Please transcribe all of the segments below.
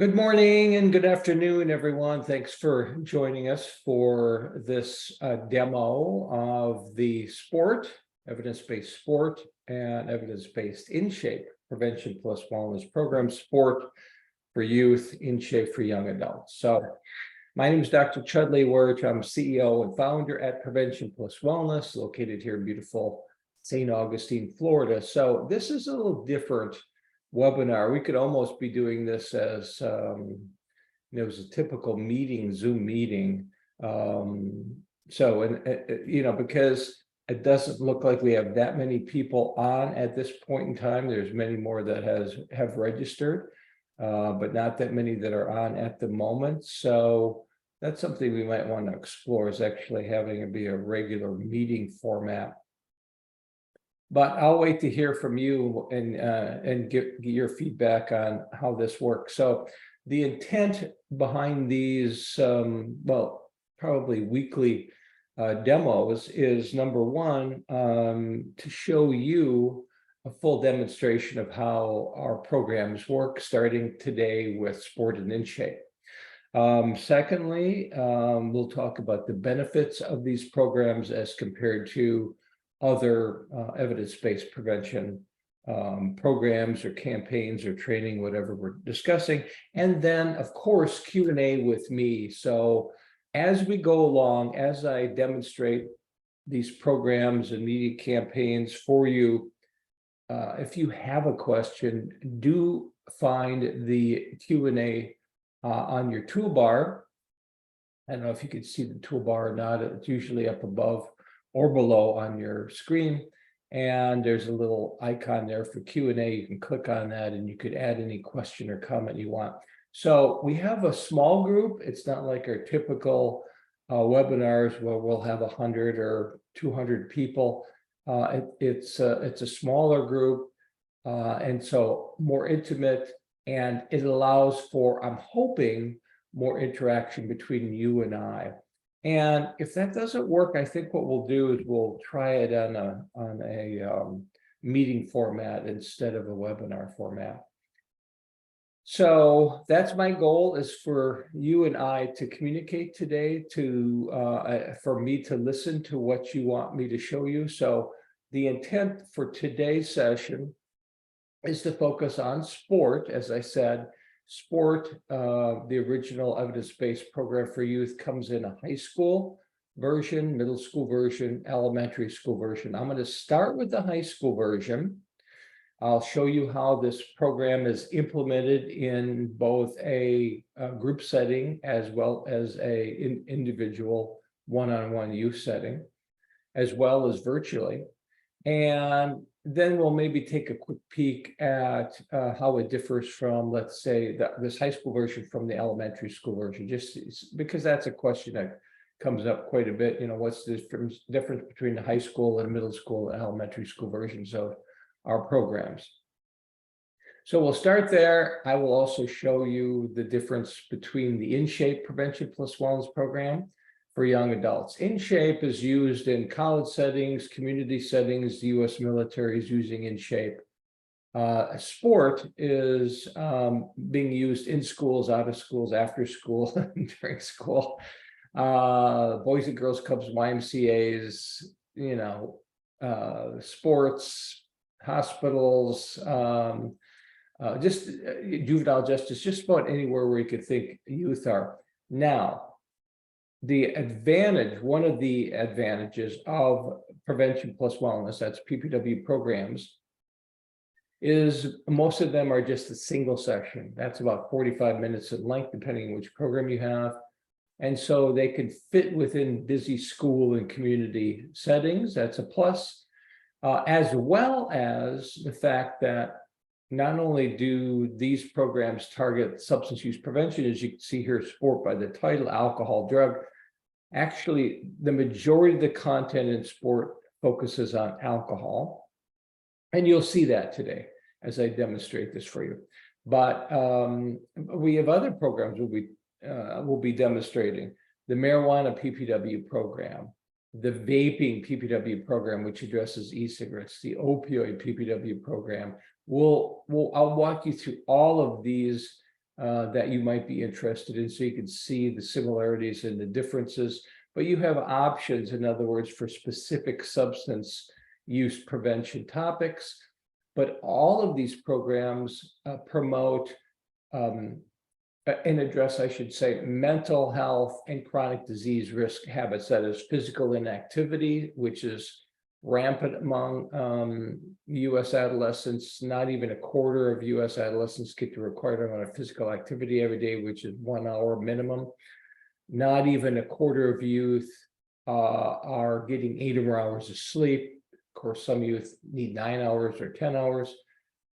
Good morning and good afternoon, everyone. Thanks for joining us for this demo of the evidence-based sport and evidence-based InShape prevention plus wellness program, sport for youth, InShape for young adults. So my name is Dr. Chudley Werch. I'm CEO and founder at Prevention Plus Wellness, located here in beautiful St. Augustine, Florida. So this is a little different webinar. We could almost be doing this as as a typical meeting, Zoom meeting. Because it doesn't look like we have that many people on at this point in time. There's many more that have registered, but not that many that are on at the moment. So that's something we might want to explore, is actually having it be a regular meeting format. But I'll wait to hear from you and get your feedback on how this works. So the intent behind these, probably weekly demos is, number one, to show you a full demonstration of how our programs work, starting today with Sport and InShape. Secondly, we'll talk about the benefits of these programs as compared to other evidence-based prevention programs or campaigns or training, whatever we're discussing. And then, of course, Q&A with me. So as we go along, as I demonstrate these programs and media campaigns for you, if you have a question, do find the Q&A on your toolbar. I don't know if you can see the toolbar or not. It's usually up above or below on your screen, and there's a little icon there for Q&A. You can click on that and you could add any question or comment you want. So we have a small group. It's not like our typical webinars where we'll have 100 or 200 people. It's a smaller group, and so more intimate, and it allows for, I'm hoping, more interaction between you and I. And if that doesn't work, I think what we'll do is we'll try it on a meeting format instead of a webinar format. So that's my goal, is for you and I to communicate today, for me to listen to what you want me to show you. So the intent for today's session is to focus on sport. As I said, sport, the original evidence-based program for youth, comes in a high school version, middle school version, elementary school version. I'm going to start with the high school version. I'll show you how this program is implemented in both a group setting as well as an individual one-on-one youth setting, as well as virtually. And then we'll maybe take a quick peek at how it differs from, let's say, this high school version from the elementary school version, just because that's a question that comes up quite a bit. What's the difference between the high school and middle school and elementary school versions of our programs? So we'll start there. I will also show you the difference between the InShape Prevention Plus Wellness program for young adults. InShape is used in college settings, community settings. The U.S. military is using InShape. Sport is being used in schools, out of schools, after school, during school. Boys and Girls Clubs, YMCAs, sports, hospitals, just juvenile justice, just about anywhere where you could think youth are. Now, one of the advantages of Prevention Plus Wellness, that's PPW programs, is most of them are just a single session. That's about 45 minutes in length, depending on which program you have. And so they can fit within busy school and community settings. That's a plus, as well as the fact that not only do these programs target substance use prevention, as you can see here, sport by the title, alcohol, drug. Actually, the majority of the content in sport focuses on alcohol. And you'll see that today as I demonstrate this for you. But we have other programs we'll be demonstrating. The marijuana PPW program, the vaping PPW program, which addresses e-cigarettes, the opioid PPW program. I'll walk you through all of these that you might be interested in, so you can see the similarities and the differences. But you have options, in other words, for specific substance use prevention topics. But all of these programs promote and address, I should say, mental health and chronic disease risk habits. That is physical inactivity, which is rampant among U.S. adolescents. Not even a quarter of U.S. adolescents get the required amount of physical activity every day, which is 1 hour minimum. Not even a quarter of youth are getting 8 or more hours of sleep. Of course, some youth need 9 hours or 10 hours.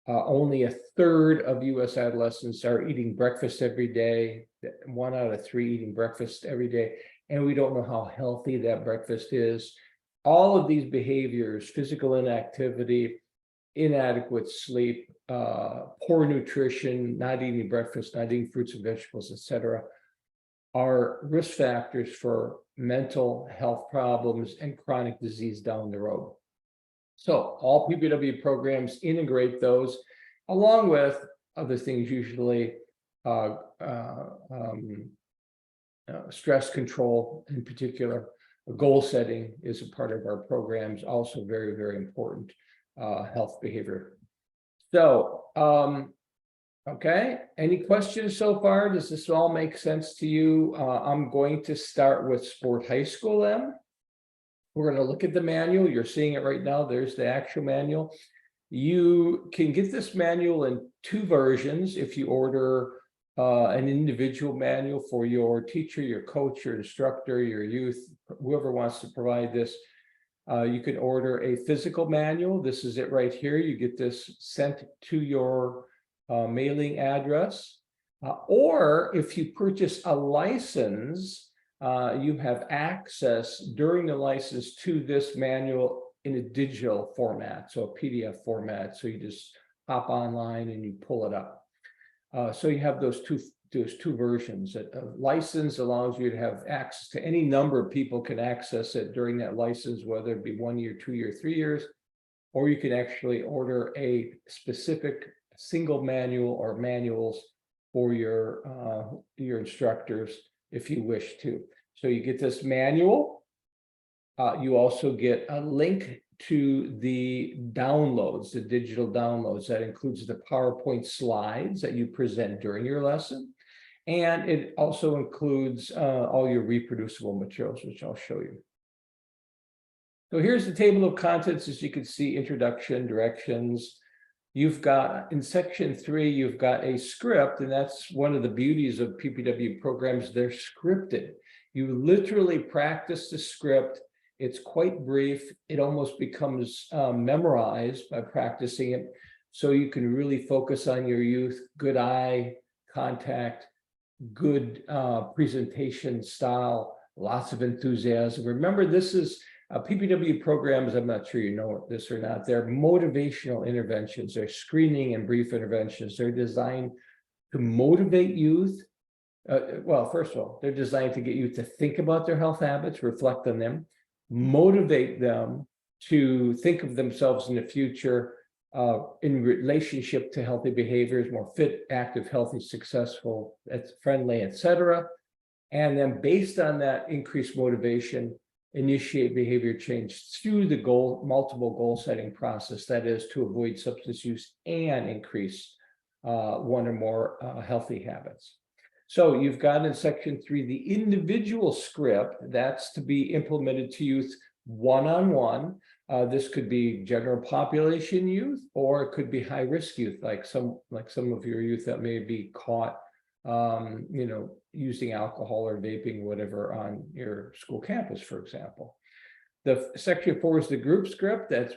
Only a third of U.S. adolescents are eating breakfast every day. 1 out of 3 eating breakfast every day. And we don't know how healthy that breakfast is. All of these behaviors, physical inactivity, inadequate sleep, poor nutrition, not eating breakfast, not eating fruits and vegetables, etc., are risk factors for mental health problems and chronic disease down the road. So all PPW programs integrate those, along with other things, usually stress control in particular. Goal setting is a part of our programs, also very, very important health behavior. So, okay, any questions so far? Does this all make sense to you? I'm going to start with Sport High School then. We're going to look at the manual. You're seeing it right now. There's the actual manual. You can get this manual in 2 versions if you order an individual manual for your teacher, your coach, your instructor, your youth, whoever wants to provide this. You can order a physical manual. This is it right here. You get this sent to your mailing address. Or if you purchase a license, you have access during the license to this manual in a digital format, so a PDF format. So you just hop online and you pull it up. So you have those two versions. A license allows you to have access to any number of people can access it during that license, whether it be 1 year, 2 year, 3 years, or you can actually order a specific single manual or manuals for your instructors if you wish to. So you get this manual. You also get a link to the downloads, the digital downloads. That includes the PowerPoint slides that you present during your lesson. And it also includes all your reproducible materials, which I'll show you. So here's the table of contents. As you can see, introduction, directions. You've got, in section 3, you've got a script, and that's one of the beauties of PPW programs. They're scripted. You literally practice the script. It's quite brief. It almost becomes memorized by practicing it. So you can really focus on your youth, good eye contact, good presentation style, lots of enthusiasm. Remember, this is PPW programs. I'm not sure you know this or not. They're motivational interventions. They're screening and brief interventions. They're designed to motivate youth. Well, first of all, they're designed to get youth to think about their health habits, reflect on them, motivate them to think of themselves in the future in relationship to healthy behaviors, more fit, active, healthy, successful, friendly, etc. And then based on that increased motivation, initiate behavior change through the multiple goal setting process. That is to avoid substance use and increase 1 or more healthy habits. So you've got in section 3, the individual script that's to be implemented to youth one-on-one. This could be general population youth, or it could be high-risk youth, like some of your youth that may be caught, using alcohol or vaping, whatever, on your school campus, for example. The section 4 is the group script. That's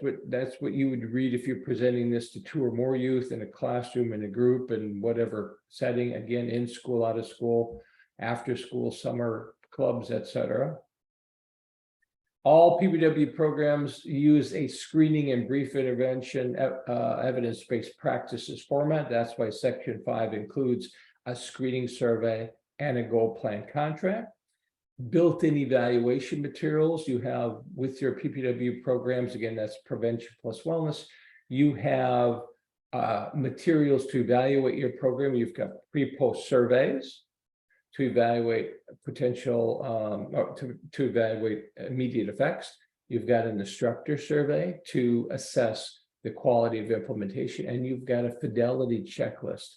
what you would read if you're presenting this to 2 or more youth in a classroom, in a group, in whatever setting, again, in school, out of school, after school, summer clubs, etc. All PPW programs use a screening and brief intervention evidence-based practices format. That's why section 5 includes a screening survey and a goal plan contract. Built-in evaluation materials you have with your PPW programs. Again, that's prevention plus wellness. You have materials to evaluate your program. You've got pre-post surveys to evaluate potential, or to evaluate immediate effects. You've got an instructor survey to assess the quality of implementation, and you've got a fidelity checklist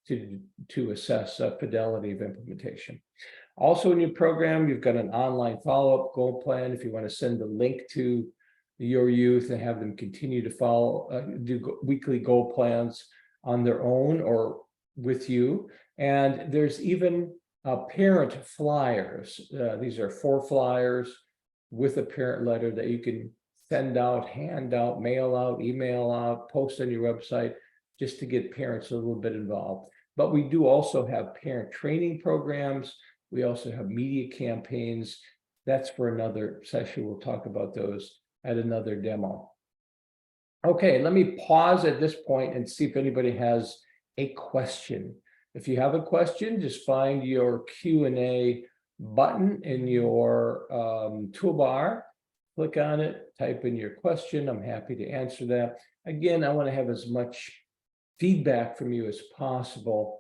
to assess fidelity of implementation. Also in your program, you've got an online follow-up goal plan if you want to send a link to your youth and have them continue to follow, do weekly goal plans on their own or with you. And there's even parent flyers. These are 4 flyers with a parent letter that you can send out, hand out, mail out, email out, post on your website, just to get parents a little bit involved. But we do also have parent training programs. We also have media campaigns. That's for another session. We'll talk about those at another demo. Okay, let me pause at this point and see if anybody has a question. If you have a question, just find your Q&A button in your toolbar, click on it, type in your question. I'm happy to answer that. Again, I want to have as much feedback from you as possible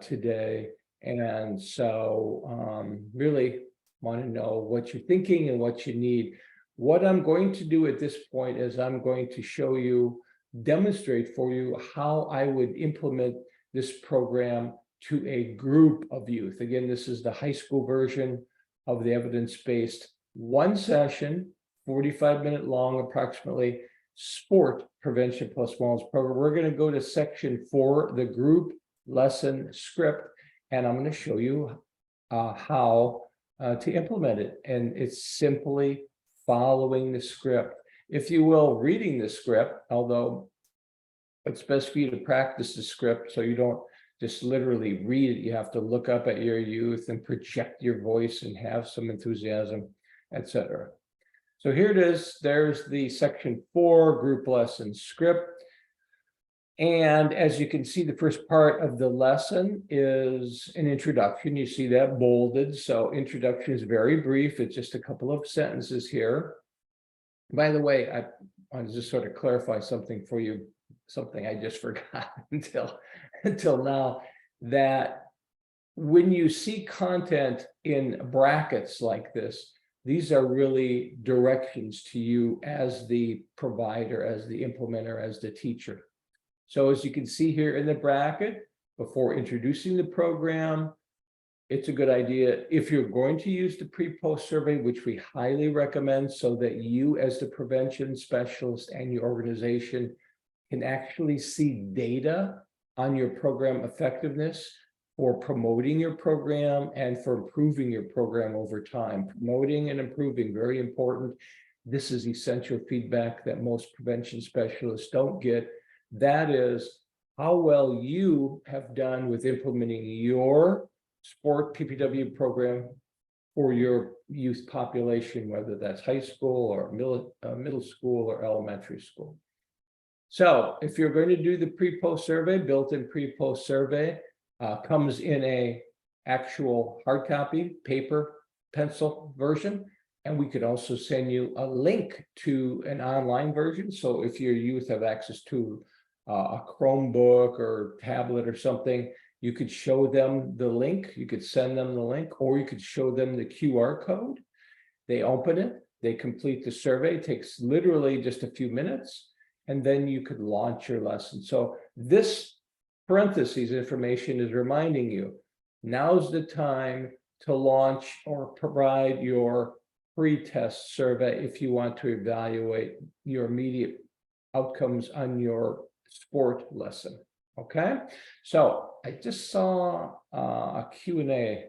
today. And so really want to know what you're thinking and what you need. What I'm going to do at this point is I'm going to show you, demonstrate for you how I would implement this program to a group of youth. Again, this is the high school version of the evidence-based 1 session, 45-minute long approximately, sport prevention plus wellness program. We're going to go to section 4, the group lesson script, and I'm going to show you how to implement it. And it's simply following the script, if you will, reading the script, although it's best for you to practice the script so you don't just literally read it. You have to look up at your youth and project your voice and have some enthusiasm, etc. So here it is. There's the section 4 group lesson script. And as you can see, the first part of the lesson is an introduction. You see that bolded. So introduction is very brief. It's just a couple of sentences here. By the way, I want to just sort of clarify something for you, something I just forgot until now, that when you see content in brackets like this, these are really directions to you as the provider, as the implementer, as the teacher. So as you can see here in the bracket, before introducing the program, it's a good idea, if you're going to use the pre-post survey, which we highly recommend, so that you as the prevention specialist and your organization can actually see data on your program effectiveness for promoting your program and for improving your program over time. Promoting and improving, very important. This is essential feedback that most prevention specialists don't get. That is how well you have done with implementing your sport PPW program for your youth population, whether that's high school or middle school or elementary school. So if you're going to do the pre-post survey, built-in pre-post survey comes in a actual hard copy, paper, pencil version. And we could also send you a link to an online version. So if your youth have access to a Chromebook or tablet or something, you could show them the link, you could send them the link, or you could show them the QR code. They open it, they complete the survey, it takes literally just a few minutes, and then you could launch your lesson. So this parentheses information is reminding you, now's the time to launch or provide your pre-test survey if you want to evaluate your immediate outcomes on your sport lesson. Okay, so I just saw a Q&A.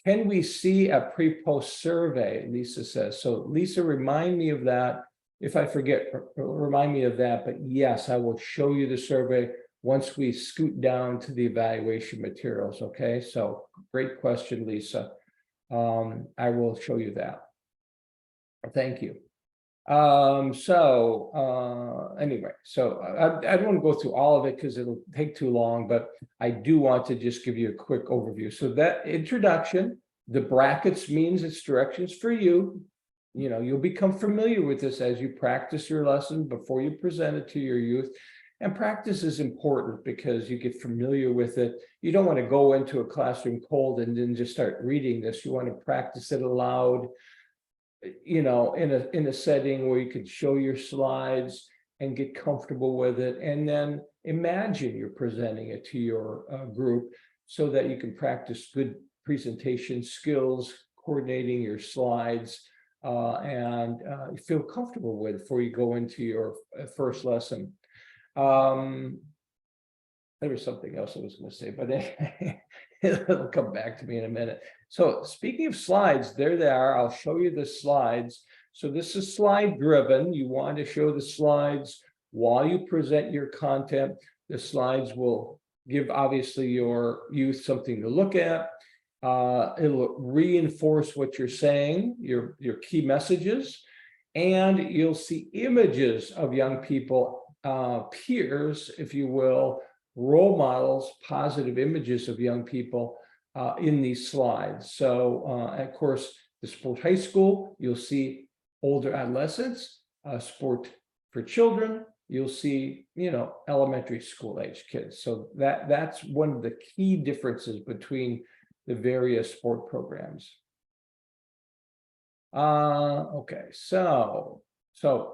Can we see a pre-post survey? Lisa says. So Lisa, remind me of that. If I forget, remind me of that. But yes, I will show you the survey once we scoot down to the evaluation materials. Okay, so great question, Lisa. I will show you that. Thank you. Anyway, so I don't want to go through all of it because it'll take too long, but I do want to just give you a quick overview. So that introduction, the brackets means it's directions for you. You know, you'll become familiar with this as you practice your lesson before you present it to your youth. And practice is important because you get familiar with it. You don't want to go into a classroom cold and then just start reading this. You want to practice it aloud, in a setting where you could show your slides and get comfortable with it, and then imagine you're presenting it to your group so that you can practice good presentation skills, coordinating your slides, and feel comfortable with before you go into your first lesson. There was something else I was going to say, but it'll come back to me in a minute. So speaking of slides, there they are. I'll show you the slides. So this is slide driven. You want to show the slides while you present your content. The slides will give obviously your youth something to look at. It'll reinforce what you're saying, your key messages, and you'll see images of young people, peers, if you will, role models, positive images of young people in these slides. So, of course, the sport high school, you'll see older adolescents, sport for children, you'll see, elementary school age kids. So that's one of the key differences between the various sport programs. Okay, so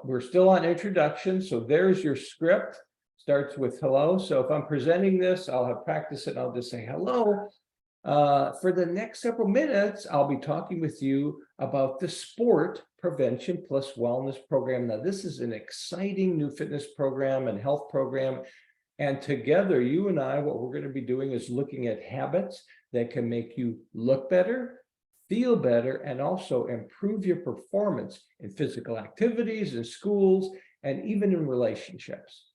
we're still on introduction. So there's your script. Starts with hello. So if I'm presenting this, I'll have practice it. I'll just say hello. For the next several minutes, I'll be talking with you about the Sport Prevention Plus Wellness program. Now, this is an exciting new fitness program and health program. And together, you and I, what we're going to be doing is looking at habits that can make you look better, feel better, and also improve your performance in physical activities, in schools, and even in relationships.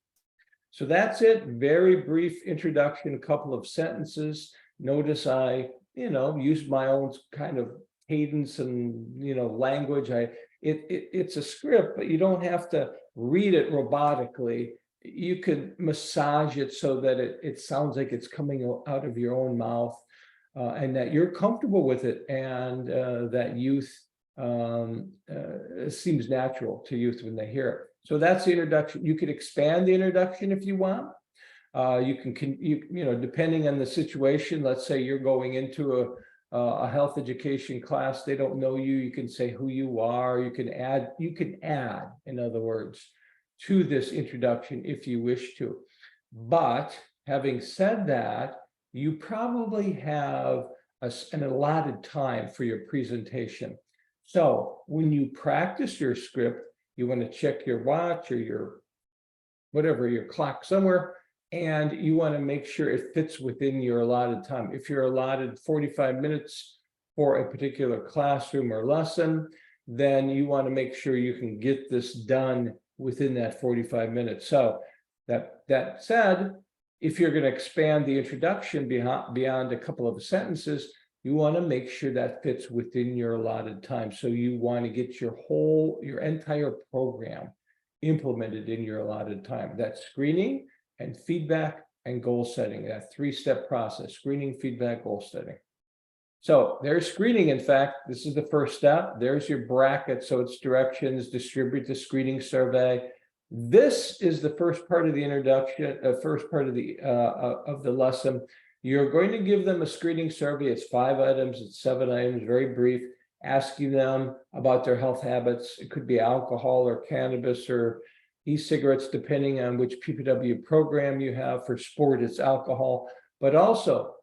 So that's it. Very brief introduction, a couple of sentences. Notice I, used my own kind of cadence and, language. It's a script, but you don't have to read it robotically. You can massage it so that it sounds like it's coming out of your own mouth, and that you're comfortable with it, and that youth seems natural to youth when they hear it. So that's the introduction. You could expand the introduction if you want. You can, depending on the situation, let's say you're going into a health education class, they don't know you, you can say who you are, you can add, in other words, to this introduction if you wish to. But having said that, you probably have an allotted time for your presentation. So when you practice your script, you want to check your watch or your clock somewhere, and you want to make sure it fits within your allotted time. If you're allotted 45 minutes for a particular classroom or lesson, then you want to make sure you can get this done within that 45 minutes. So that said, if you're going to expand the introduction beyond a couple of sentences, you want to make sure that fits within your allotted time. So you want to get your entire program implemented in your allotted time. That's screening and feedback and goal setting, that three-step process: screening, feedback, goal setting. So there's screening. In fact, this is the first step. There's your bracket. So it's directions: distribute the screening survey. This is the first part of the introduction, first part of the lesson. You're going to give them a screening survey. It's 5 items, it's 7 items, very brief, asking them about their health habits. It could be alcohol or cannabis or e-cigarettes, depending on which PPW program you have. For sport, it's alcohol, but also,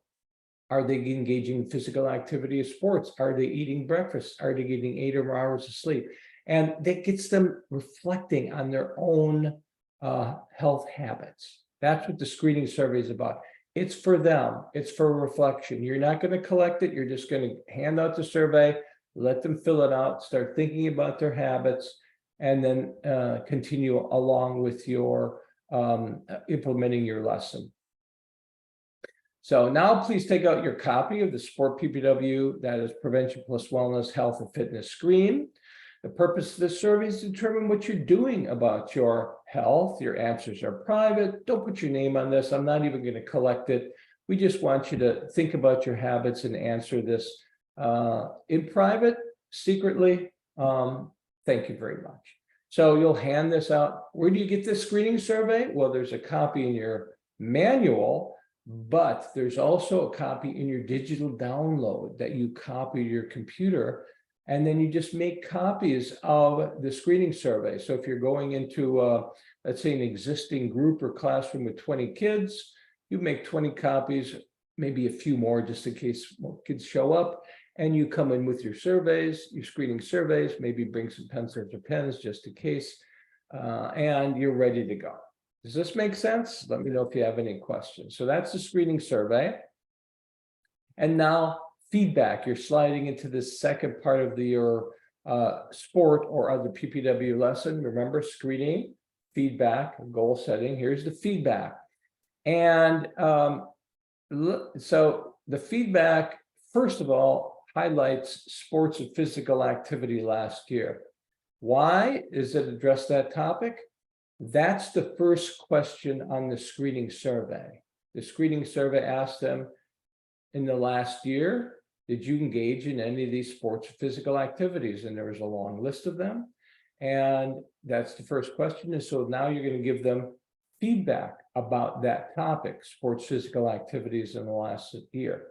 are they engaging in physical activity of sports? Are they eating breakfast? Are they getting 8 or more hours of sleep? And that gets them reflecting on their own health habits. That's what the screening survey is about. It's for them. It's for reflection. You're not going to collect it. You're just going to hand out the survey, let them fill it out, start thinking about their habits, and then continue along with your implementing your lesson. So now please take out your copy of the Sport PPW, that is Prevention Plus Wellness, Health and Fitness Screen. The purpose of this survey is to determine what you're doing about your health. Your answers are private. Don't put your name on this. I'm not even going to collect it. We just want you to think about your habits and answer this in private, secretly. Thank you very much. So you'll hand this out. Where do you get this screening survey? Well, there's a copy in your manual, but there's also a copy in your digital download that you copy to your computer. And then you just make copies of the screening survey. So if you're going into, let's say, an existing group or classroom with 20 kids, you make 20 copies, maybe a few more just in case more kids show up. And you come in with your surveys, your screening surveys, maybe bring some pencils or pens just in case, and you're ready to go. Does this make sense? Let me know if you have any questions. So that's the screening survey. And now feedback. You're sliding into this second part of your sport or other PPW lesson. Remember, screening, feedback, goal setting. Here's the feedback. And so the feedback, first of all, highlights sports and physical activity last year. Why does it address that topic? That's the first question on the screening survey. The screening survey asked them, in the last year, did you engage in any of these sports or physical activities? And there was a long list of them. And that's the first question. And so now you're going to give them feedback about that topic, sports, physical activities in the last year.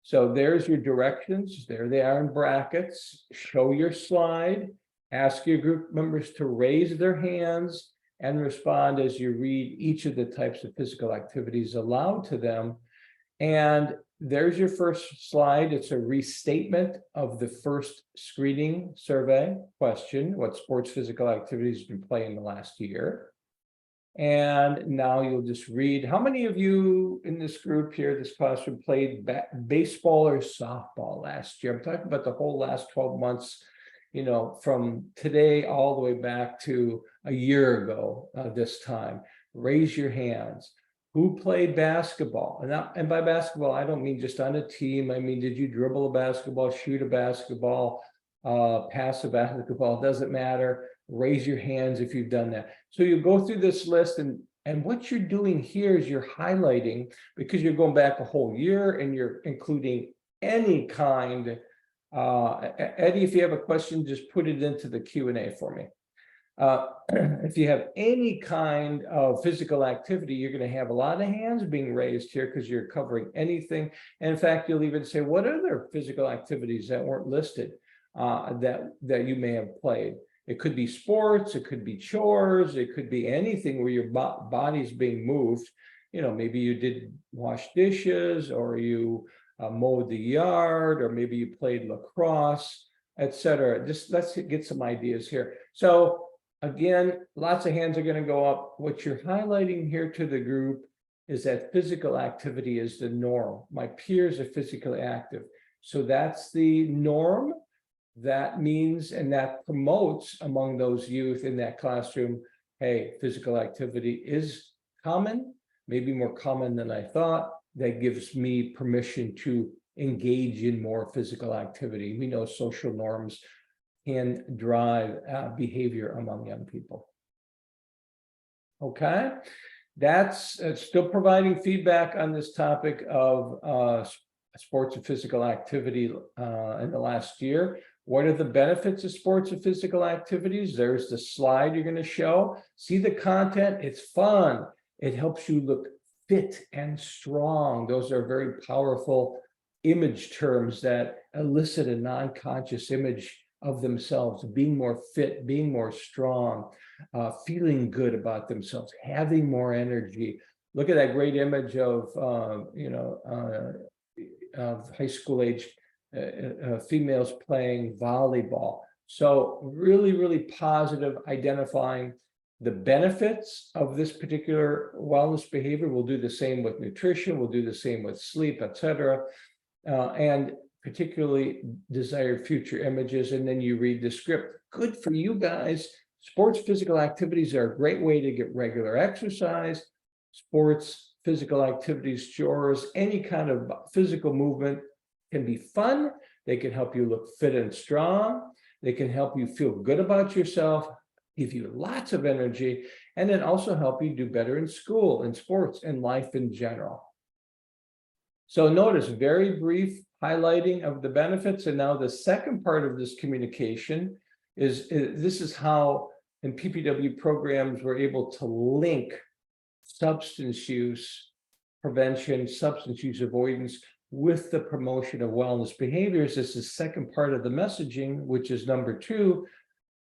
So there's your directions. There they are in brackets. Show your slide. Ask your group members to raise their hands and respond as you read each of the types of physical activities allowed to them. And there's your first slide. It's a restatement of the first screening survey question: what sports, physical activities have been playing in the last year? And now you'll just read, how many of you in this group here, this classroom, played baseball or softball last year? I'm talking about the whole last 12 months, from today all the way back to a year ago this time. Raise your hands. Who played basketball? And by basketball, I don't mean just on a team. I mean, did you dribble a basketball, shoot a basketball, pass a basketball? It doesn't matter. Raise your hands if you've done that. So you go through this list, and what you're doing here is you're highlighting, because you're going back a whole year and you're including any kind. Eddie, if you have a question, just put it into the Q&A for me. If you have any kind of physical activity, you're going to have a lot of hands being raised here because you're covering anything. And in fact, you'll even say, what other physical activities that weren't listed that you may have played? It could be sports, it could be chores, it could be anything where your body's being moved. Maybe you did wash dishes, or you mowed the yard, or maybe you played lacrosse, etc. Just let's get some ideas here. So again, lots of hands are going to go up. What you're highlighting here to the group is that physical activity is the norm. My peers are physically active. So that's the norm. That means, and that promotes among those youth in that classroom, hey, physical activity is common, maybe more common than I thought. That gives me permission to engage in more physical activity. We know social norms can drive behavior among young people. Okay, that's still providing feedback on this topic of sports and physical activity in the last year. What are the benefits of sports and physical activities? There's the slide you're going to show. See the content. It's fun. It helps you look fit and strong. Those are very powerful image terms that elicit a non-conscious image of themselves, being more fit, being more strong, feeling good about themselves, having more energy. Look at that great image of, of high school age females playing volleyball. So really, really positive, identifying the benefits of this particular wellness behavior. We'll do the same with nutrition. We'll do the same with sleep, etc. And particularly desired future images. And then you read the script. Good for you guys. Sports, physical activities are a great way to get regular exercise. Sports, physical activities, chores, any kind of physical movement can be fun. They can help you look fit and strong. They can help you feel good about yourself, give you lots of energy, and then also help you do better in school, in sports, and life in general. So notice very brief highlighting of the benefits. And now the second part of this communication is this is how and PPW programs were able to link substance use prevention, substance use avoidance with the promotion of wellness behaviors. This is the second part of the messaging, which is number 2,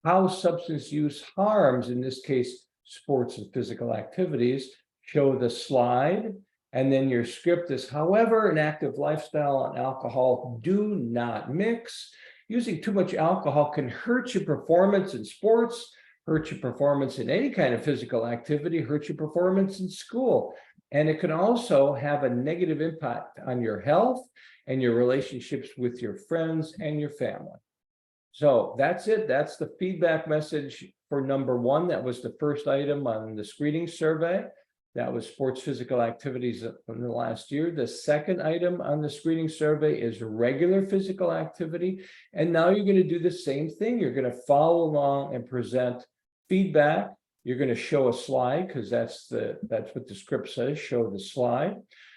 how substance use harms, in this case, sports and physical activities. Show the slide, and then your script is, however, an active lifestyle and alcohol do not mix. Using too much alcohol can hurt your performance in sports, hurt your performance in any kind of physical activity, hurt your performance in school. And it can also have a negative impact on your health and your relationships with your friends and your family. So that's it. That's the feedback message for number 1. That was the first item on the screening survey. That was sports physical activities in the last year. The second item on the screening survey is regular physical activity. And now you're going to do the same thing. You're going to follow along and present feedback. You're going to show a slide, because that's what the script says, show the slide.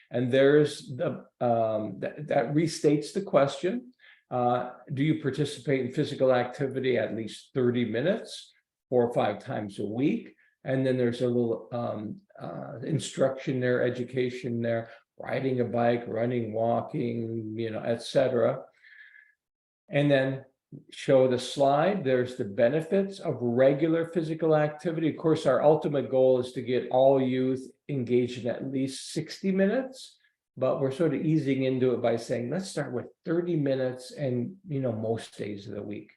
And there's the that restates the question. Do you participate in physical activity at least 30 minutes, 4 or 5 times a week? And then there's a little instruction there, education there, riding a bike, running, walking, etc. And then show the slide. There's the benefits of regular physical activity. Of course, our ultimate goal is to get all youth engaged in at least 60 minutes. But we're sort of easing into it by saying, let's start with 30 minutes and, most days of the week.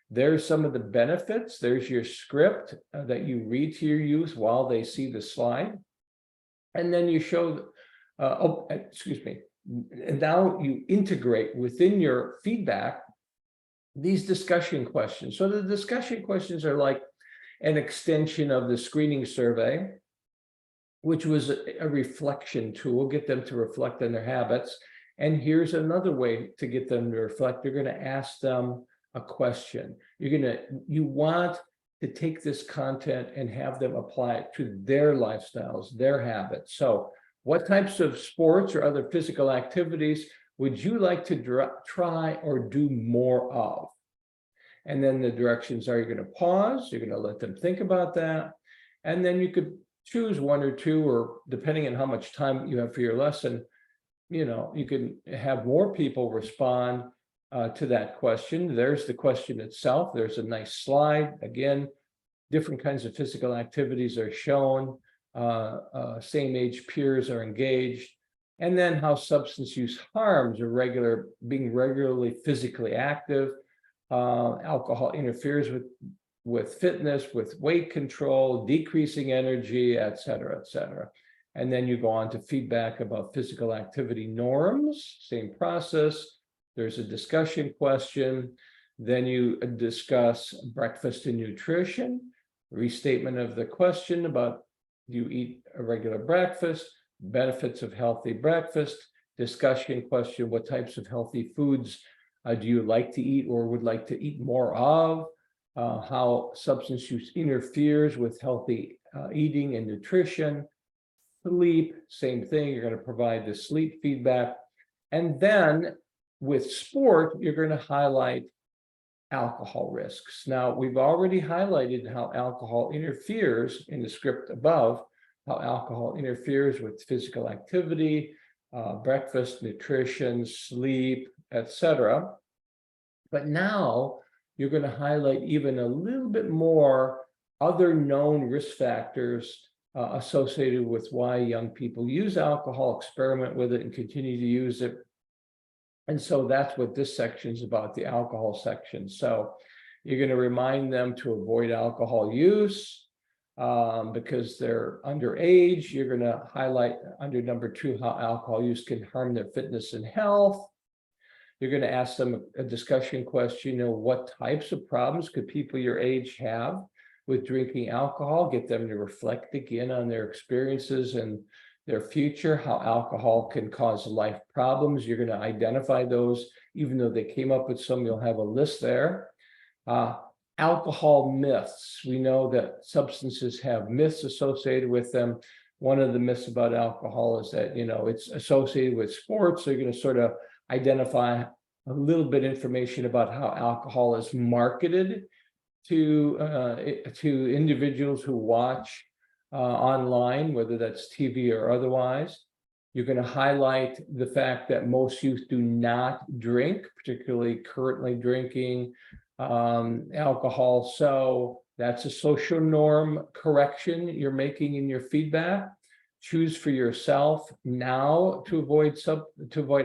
There's some of the benefits. There's your script that you read to your youth while they see the slide. And then you show, and now you integrate within your feedback these discussion questions. So the discussion questions are like an extension of the screening survey, which was a reflection tool, get them to reflect on their habits. And here's another way to get them to reflect. You're going to ask them a question. You want to take this content and have them apply it to their lifestyles, their habits. So what types of sports or other physical activities would you like to try or do more of? And then the directions are, you're going to pause, you're going to let them think about that. And then you could choose 1 or 2, or depending on how much time you have for your lesson, you can have more people respond to that question. There's the question itself. There's a nice slide. Again, different kinds of physical activities are shown. Same age peers are engaged. And then how substance use harms being regularly physically active. Alcohol interferes with fitness, with weight control, decreasing energy, et cetera, et cetera. And then you go on to feedback about physical activity norms, same process. There's a discussion question. Then you discuss breakfast and nutrition, restatement of the question about, do you eat a regular breakfast, benefits of healthy breakfast, discussion question, what types of healthy foods do you like to eat or would like to eat more of? How substance use interferes with healthy eating and nutrition. Sleep, same thing. You're going to provide the sleep feedback. And then with sport, you're going to highlight alcohol risks. Now, we've already highlighted how alcohol interferes in the script above, how alcohol interferes with physical activity, breakfast, nutrition, sleep, etc. But now you're going to highlight even a little bit more other known risk factors associated with why young people use alcohol, experiment with it, and continue to use it. And so that's what this section is about, the alcohol section. So you're going to remind them to avoid alcohol use because they're underage. You're going to highlight under number 2 how alcohol use can harm their fitness and health. You're going to ask them a discussion question, what types of problems could people your age have with drinking alcohol? Get them to reflect again on their experiences and their future, how alcohol can cause life problems. You're going to identify those, even though they came up with some, you'll have a list there. Alcohol myths. We know that substances have myths associated with them. One of the myths about alcohol is that, it's associated with sports. So you're going to sort of identify a little bit information about how alcohol is marketed to individuals who watch online, whether that's TV or otherwise. You're going to highlight the fact that most youth do not drink, particularly currently drinking alcohol. So that's a social norm correction you're making in your feedback. Choose for yourself now to avoid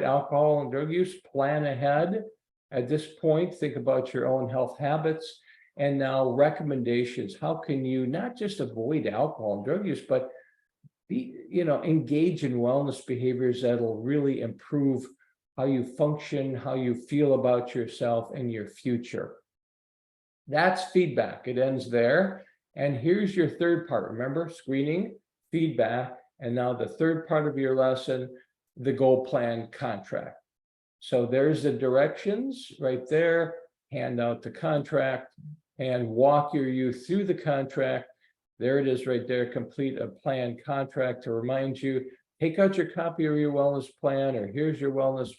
alcohol and drug use. Plan ahead. At this point, think about your own health habits. And now recommendations. How can you not just avoid alcohol and drug use, but engage in wellness behaviors that'll really improve how you function, how you feel about yourself and your future. That's feedback. It ends there. And here's your third part. Remember, screening, feedback, and now the third part of your lesson, the goal plan contract. So there's the directions right there. Hand out the contract and walk your youth through the contract. There it is right there. Complete a plan contract to remind you. Take out your copy of your wellness plan, or here's your wellness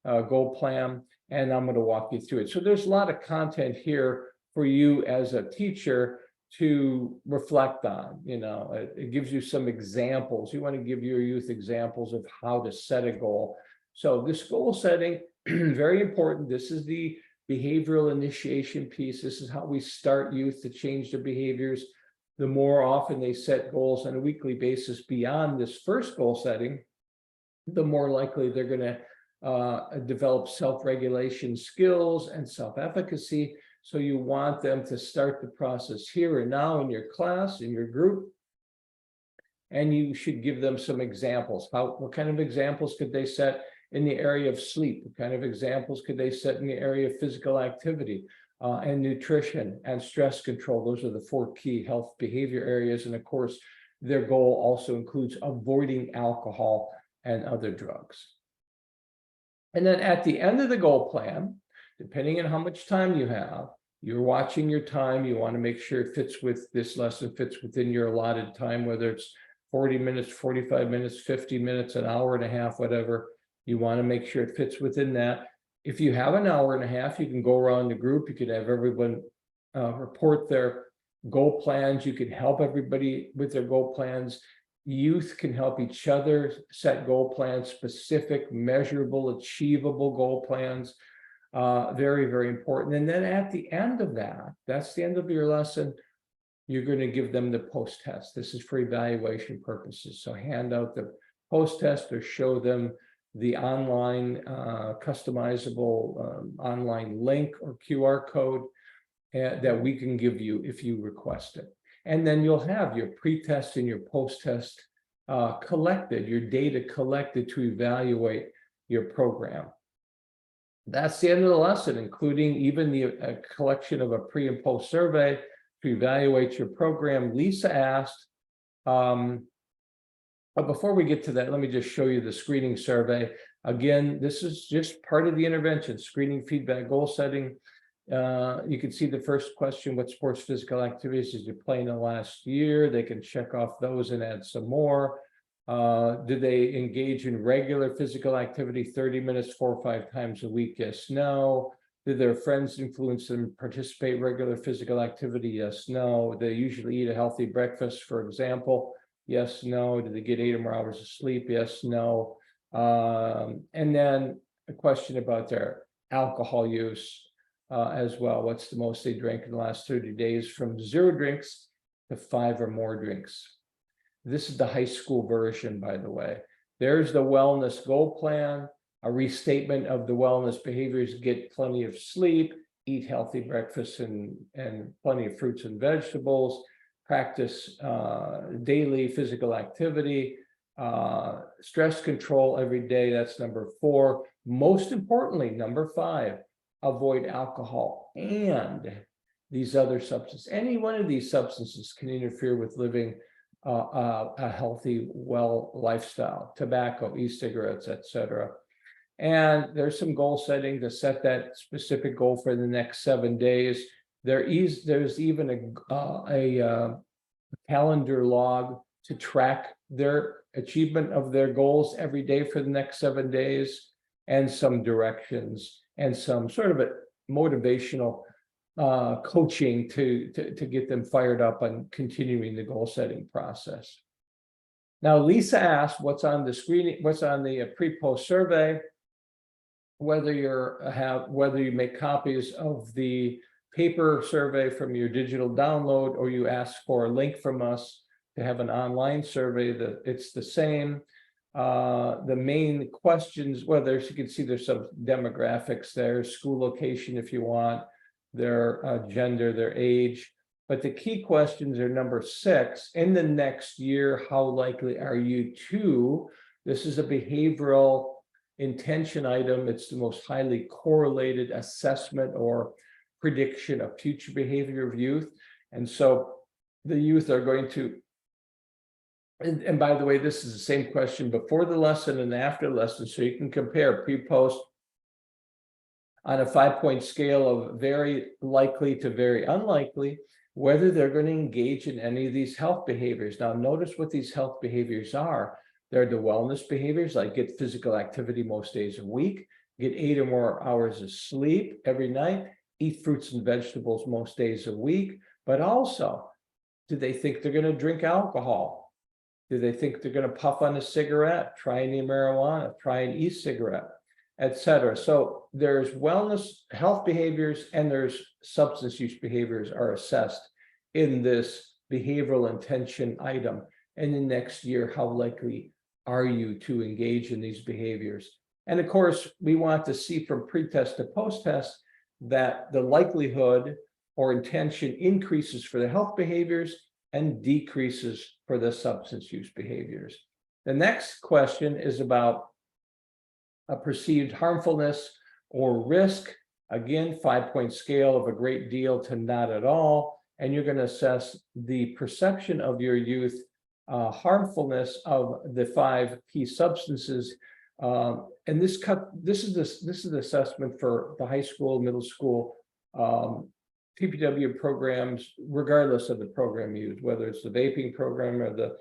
goal plan, and I'm going to walk you through it. So there's a lot of content here for you as a teacher to reflect on. It gives you some examples. You want to give your youth examples of how to set a goal. So this goal setting, very important. This is the behavioral initiation piece. This is how we start youth to change their behaviors. The more often they set goals on a weekly basis beyond this first goal setting, the more likely they're going to develop self-regulation skills and self-efficacy. So you want them to start the process here and now in your class, in your group, and you should give them some examples. What kind of examples could they set in the area of sleep? What kind of examples could they set in the area of physical activity? And nutrition and stress control. Those are the 4 key health behavior areas. And of course, their goal also includes avoiding alcohol and other drugs. And then at the end of the goal plan, depending on how much time you have, you're watching your time. You want to make sure it fits with this lesson, fits within your allotted time, whether it's 40 minutes, 45 minutes, 50 minutes, an hour and a half, whatever. You want to make sure it fits within that. If you have an hour and a half, you can go around the group. You could have everyone report their goal plans. You can help everybody with their goal plans. Youth can help each other set goal plans, specific, measurable, achievable goal plans. Very, very important. And then at the end of that, that's the end of your lesson, you're going to give them the post-test. This is for evaluation purposes. So hand out the post-test or show them the online customizable online link or QR code that we can give you if you request it. And then you'll have your pre-test and your post-test collected, your data collected to evaluate your program. That's the end of the lesson, including even the collection of a pre and post survey to evaluate your program. Lisa asked, but before we get to that, let me just show you the screening survey. Again, this is just part of the intervention, screening, feedback, goal setting. You can see the first question, what sports physical activities did you play in the last year? They can check off those and add some more. Did they engage in regular physical activity, 30 minutes, 4 or 5 times a week? Yes, no. Did their friends influence them participate in regular physical activity? Yes, no. They usually eat a healthy breakfast, for example. Yes, no. Did they get 8 or more hours of sleep? Yes, no. And then a question about their alcohol use as well. What's the most they drank in the last 30 days? From 0 drinks to 5 or more drinks. This is the high school version, by the way. There's the wellness goal plan, a restatement of the wellness behaviors: get plenty of sleep, eat healthy breakfasts and plenty of fruits and vegetables, practice daily physical activity, stress control every day. That's number 4. Most importantly, number 5, avoid alcohol and these other substances. Any one of these substances can interfere with living a healthy, well lifestyle: tobacco, e-cigarettes, etc. And there's some goal setting to set that specific goal for the next 7 days. There's even a calendar log to track their achievement of their goals every day for the next 7 days, and some directions and some sort of a motivational coaching to get them fired up on continuing the goal setting process. Now, Lisa asked what's on the screen, what's on the pre-post survey, whether you make copies of the paper survey from your digital download, or you ask for a link from us to have an online survey. That it's the same. The main questions, well, you can see there's some demographics there, school location if you want, their gender, their age. But the key questions are number 6, in the next year, how likely are you to, this is a behavioral intention item. It's the most highly correlated assessment or prediction of future behavior of youth. And so the youth are going to, and by the way, this is the same question before the lesson and after the lesson, so you can compare pre-post on a 5-point scale of very likely to very unlikely, whether they're going to engage in any of these health behaviors. Now, notice what these health behaviors are. They're the wellness behaviors, like get physical activity most days a week, get 8 or more hours of sleep every night, eat fruits and vegetables most days a week. But also, do they think they're going to drink alcohol? Do they think they're going to puff on a cigarette, try any marijuana, try an e-cigarette, etc.? So there's wellness, health behaviors, and there's substance use behaviors are assessed in this behavioral intention item. And the next year, how likely are you to engage in these behaviors? And of course, we want to see from pre-test to post-test that the likelihood or intention increases for the health behaviors and decreases for the substance use behaviors. The next question is about a perceived harmfulness or risk. Again, 5-point scale of a great deal to not at all. And you're going to assess the perception of your youth harmfulness of the 5 key substances. And this is the assessment for the high school, middle school, PPW programs, regardless of the program used, whether it's the vaping program or the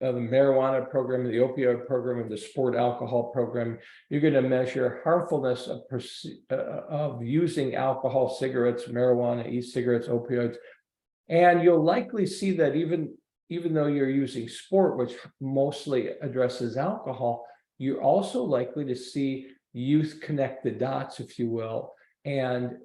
marijuana program, the opioid program, or the sport alcohol program. You're going to measure harmfulness of using alcohol, cigarettes, marijuana, e-cigarettes, opioids. And you'll likely see that even though you're using sport, which mostly addresses alcohol, you're also likely to see youth connect the dots, if you will. And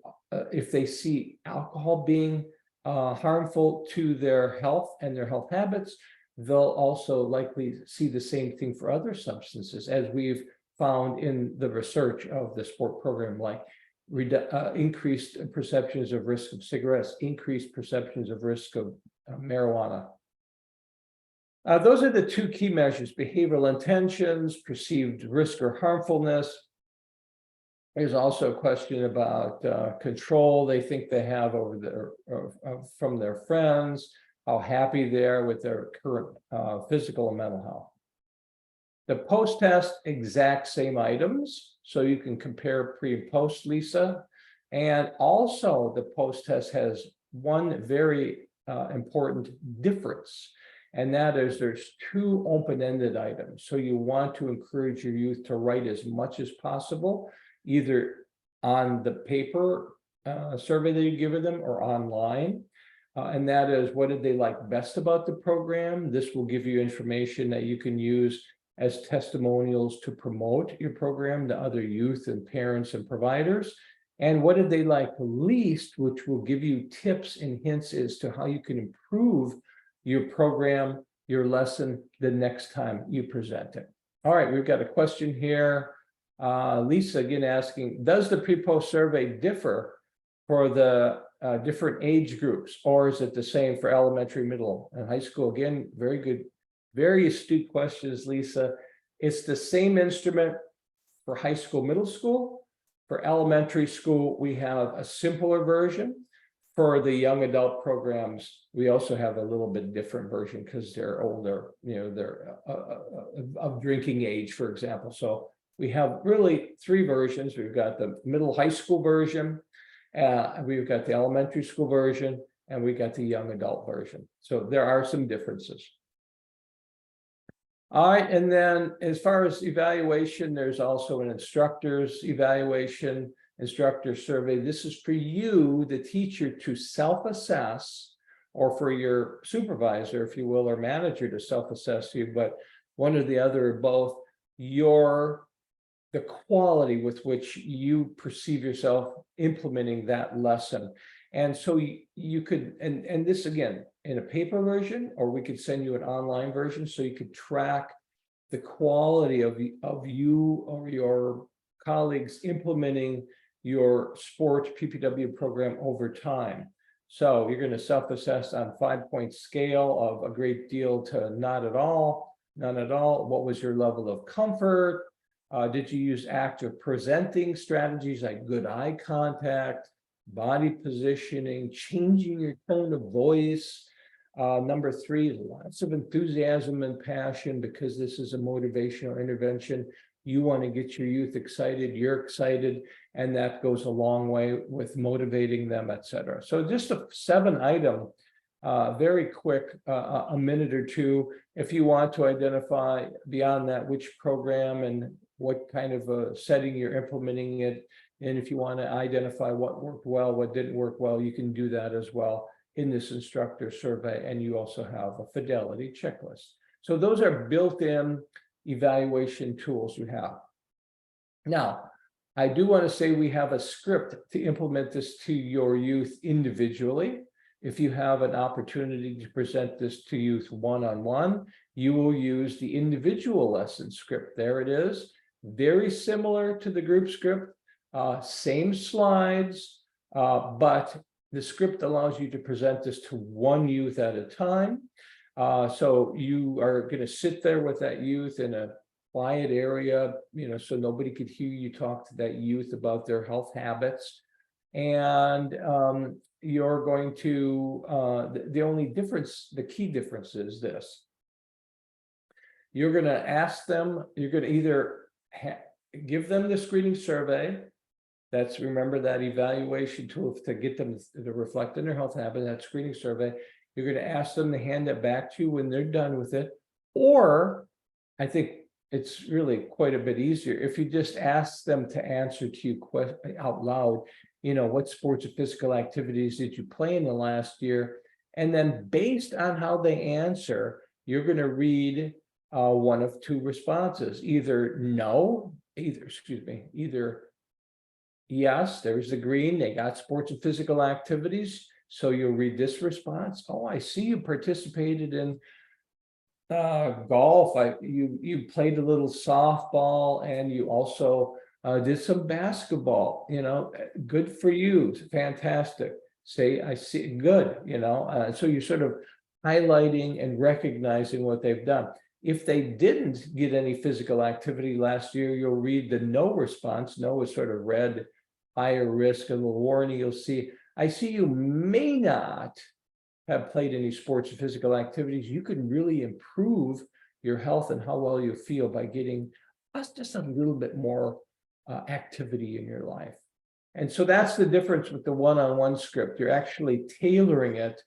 if they see alcohol being harmful to their health and their health habits, they'll also likely see the same thing for other substances, as we've found in the research of the sport program, like increased perceptions of risk of cigarettes, increased perceptions of risk of marijuana. Those are the 2 key measures: behavioral intentions, perceived risk or harmfulness. There's also a question about control they think they have over from their friends, how happy they are with their current physical and mental health. The post-test, exact same items, so you can compare pre and post, Lisa. And also the post-test has one very important difference, and that is there's 2 open-ended items. So you want to encourage your youth to write as much as possible, either on the paper survey that you give them or online. And that is, what did they like best about the program? This will give you information that you can use as testimonials to promote your program to other youth and parents and providers. And what did they like least, which will give you tips and hints as to how you can improve your program, your lesson, the next time you present it. All right, we've got a question here. Lisa again asking, does the pre-post survey differ for the different age groups, or is it the same for elementary, middle, and high school? Again, very good, very astute questions, Lisa. It's the same instrument for high school, middle school. For elementary school, we have a simpler version. For the young adult programs, we also have a little bit different version because they're older, they're of drinking age, for example. So we have really 3 versions. We've got the middle high school version, we've got the elementary school version, and we got the young adult version. So there are some differences. All right, and then as far as evaluation, there's also an instructor's evaluation. instructor survey. This is for you, the teacher, to self-assess, or for your supervisor, if you will, or manager to self-assess you, but one or the other or both, the quality with which you perceive yourself implementing that lesson. And so you could, and this again, in a paper version, or we could send you an online version so you could track the quality of you or your colleagues implementing your sports PPW program over time. So you're going to self-assess on 5-point scale of a great deal to not at all, none at all. What was your level of comfort? Did you use active presenting strategies like good eye contact, body positioning, changing your tone of voice? Number 3, lots of enthusiasm and passion, because this is a motivational intervention. You want to get your youth excited, you're excited, and that goes a long way with motivating them, etc. So just a 7-item, very quick, a minute or two. If you want to identify beyond that which program and what kind of a setting you're implementing it, and if you want to identify what worked well, what didn't work well, you can do that as well in this instructor survey. And you also have a fidelity checklist. So those are built-in evaluation tools you have. Now, I do want to say we have a script to implement this to your youth individually. If you have an opportunity to present this to youth one-on-one, you will use the individual lesson script. There it is, very similar to the group script, same slides, but the script allows you to present this to one youth at a time. So you are going to sit there with that youth in a quiet area, so nobody could hear you talk to that youth about their health habits. And you're going to, the only difference, the key difference is this. You're going to ask them, you're going to either give them the screening survey. That's, remember, that evaluation tool to get them to reflect on their health habit, that screening survey. You're going to ask them to hand it back to you when they're done with it. Or I think it's really quite a bit easier if you just ask them to answer to you out loud, what sports or physical activities did you play in the last year? And then based on how they answer, you're going to read one of 2 responses, either yes, there's the green, they got sports and physical activities. So you'll read this response. Oh, I see you participated in golf. You played a little softball, and you also did some basketball. Good for you. Fantastic. Say, I see, good. So you're sort of highlighting and recognizing what they've done. If they didn't get any physical activity last year, you'll read the no response. No is sort of red, higher risk, a little warning. You'll see, I see you may not have played any sports or physical activities. You can really improve your health and how well you feel by getting just a little bit more activity in your life. And so that's the difference with the one-on-one script. You're actually tailoring it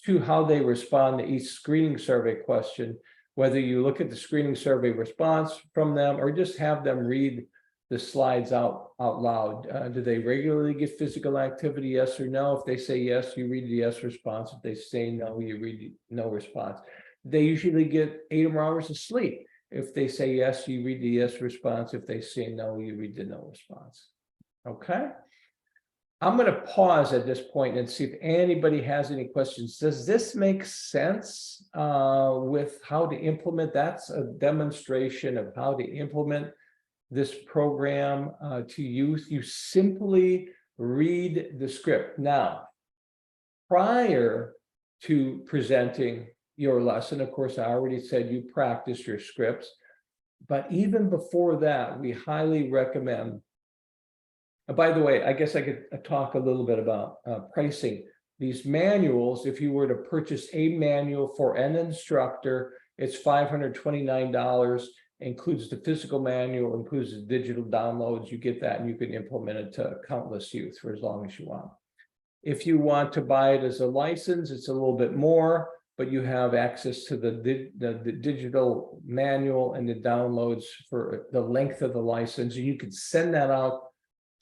to how they respond to each screening survey question, whether you look at the screening survey response from them or just have them read the slides out loud. Do they regularly get physical activity, yes or no? If they say yes, you read the yes response. If they say no, you read the no response. They usually get 8 or more hours of sleep. If they say yes, you read the yes response. If they say no, you read the no response. Okay. I'm going to pause at this point and see if anybody has any questions. Does this make sense with how to implement? That's a demonstration of how to implement this program to youth. You simply read the script. Now, prior to presenting your lesson, of course, I already said you practice your scripts, but even before that, we highly recommend. By the way, I guess I could talk a little bit about pricing. These manuals, if you were to purchase a manual for an instructor, it's $529, includes the physical manual, includes the digital downloads. You get that and you can implement it to countless youth for as long as you want. If you want to buy it as a license, it's a little bit more, but you have access to the digital manual and the downloads for the length of the license. And you can send that out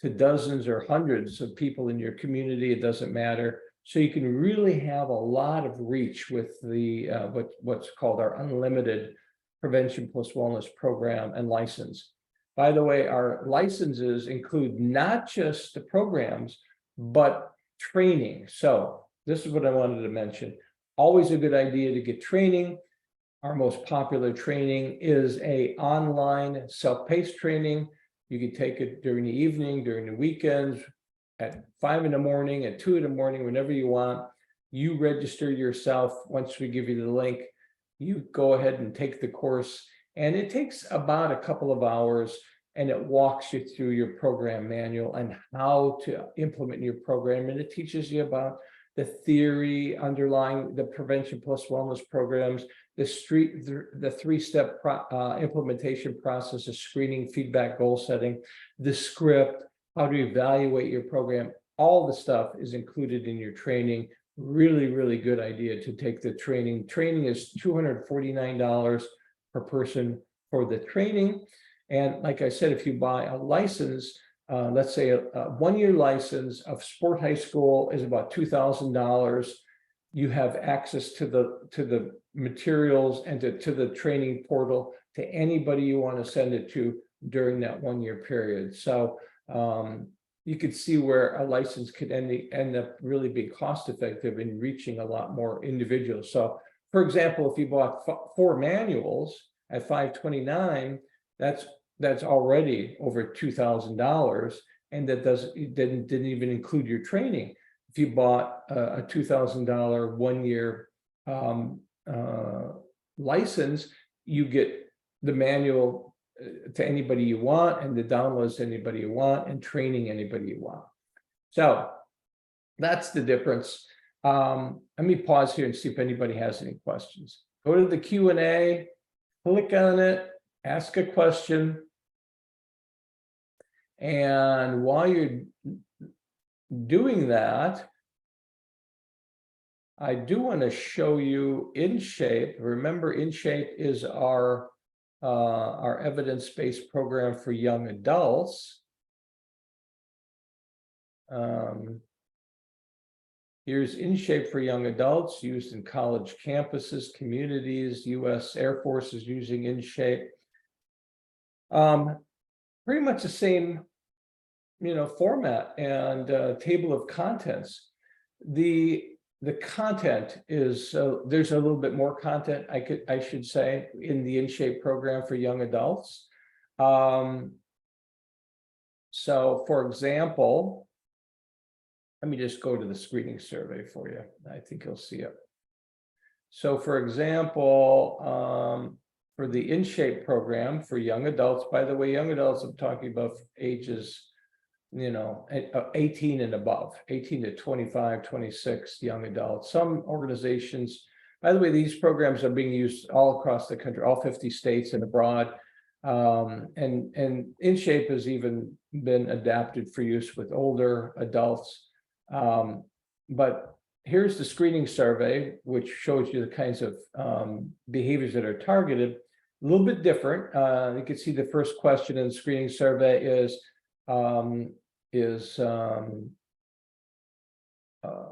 to dozens or hundreds of people in your community. It doesn't matter. So you can really have a lot of reach with the what's called our unlimited prevention plus wellness program and license. By the way, our licenses include not just the programs, but training. So this is what I wanted to mention. Always a good idea to get training. Our most popular training is an online self-paced training. You can take it during the evening, during the weekends, at 5 in the morning, at 2 in the morning, whenever you want. You register yourself. Once we give you the link, you go ahead and take the course. And it takes about a couple of hours, and it walks you through your program manual and how to implement your program. And it teaches you about the theory underlying the prevention plus wellness programs, the three-step implementation process of screening, feedback, goal setting, the script, how to evaluate your program. All the stuff is included in your training. Really, really good idea to take the training. Training is $249 per person for the training. And like I said, if you buy a license, let's say a 1-year license of Sport High School is about $2,000. You have access to the materials and to the training portal to anybody you want to send it to during that 1-year period. So you could see where a license could end up really being cost effective in reaching a lot more individuals. So for example, if you bought 4 manuals at $529, that's already over $2,000, and that didn't even include your training. If you bought a $2,000 1-year license, you get the manual to anybody you want, and the downloads to anybody you want, and training anybody you want. So that's the difference. Let me pause here and see if anybody has any questions. Go to the Q&A, click on it, ask a question. And while you're doing that, I do want to show you InShape. Remember, InShape is our evidence-based program for young adults. Here's InShape for young adults, used in college campuses, communities. U.S. Air Force is using InShape. Pretty much the same, format and table of contents. The content is there's a little bit more content I should say in the InShape program for young adults. So for example, let me just go to the screening survey for you. I think you'll see it. So for example, for the InShape program for young adults, by the way, young adults, I'm talking about ages 18 and above, 18 to 25, 26 young adults. Some organizations, by the way, these programs are being used all across the country, all 50 states and abroad. And InShape has even been adapted for use with older adults. But here's the screening survey, which shows you the kinds of behaviors that are targeted. A little bit different. You can see the first question in the screening survey is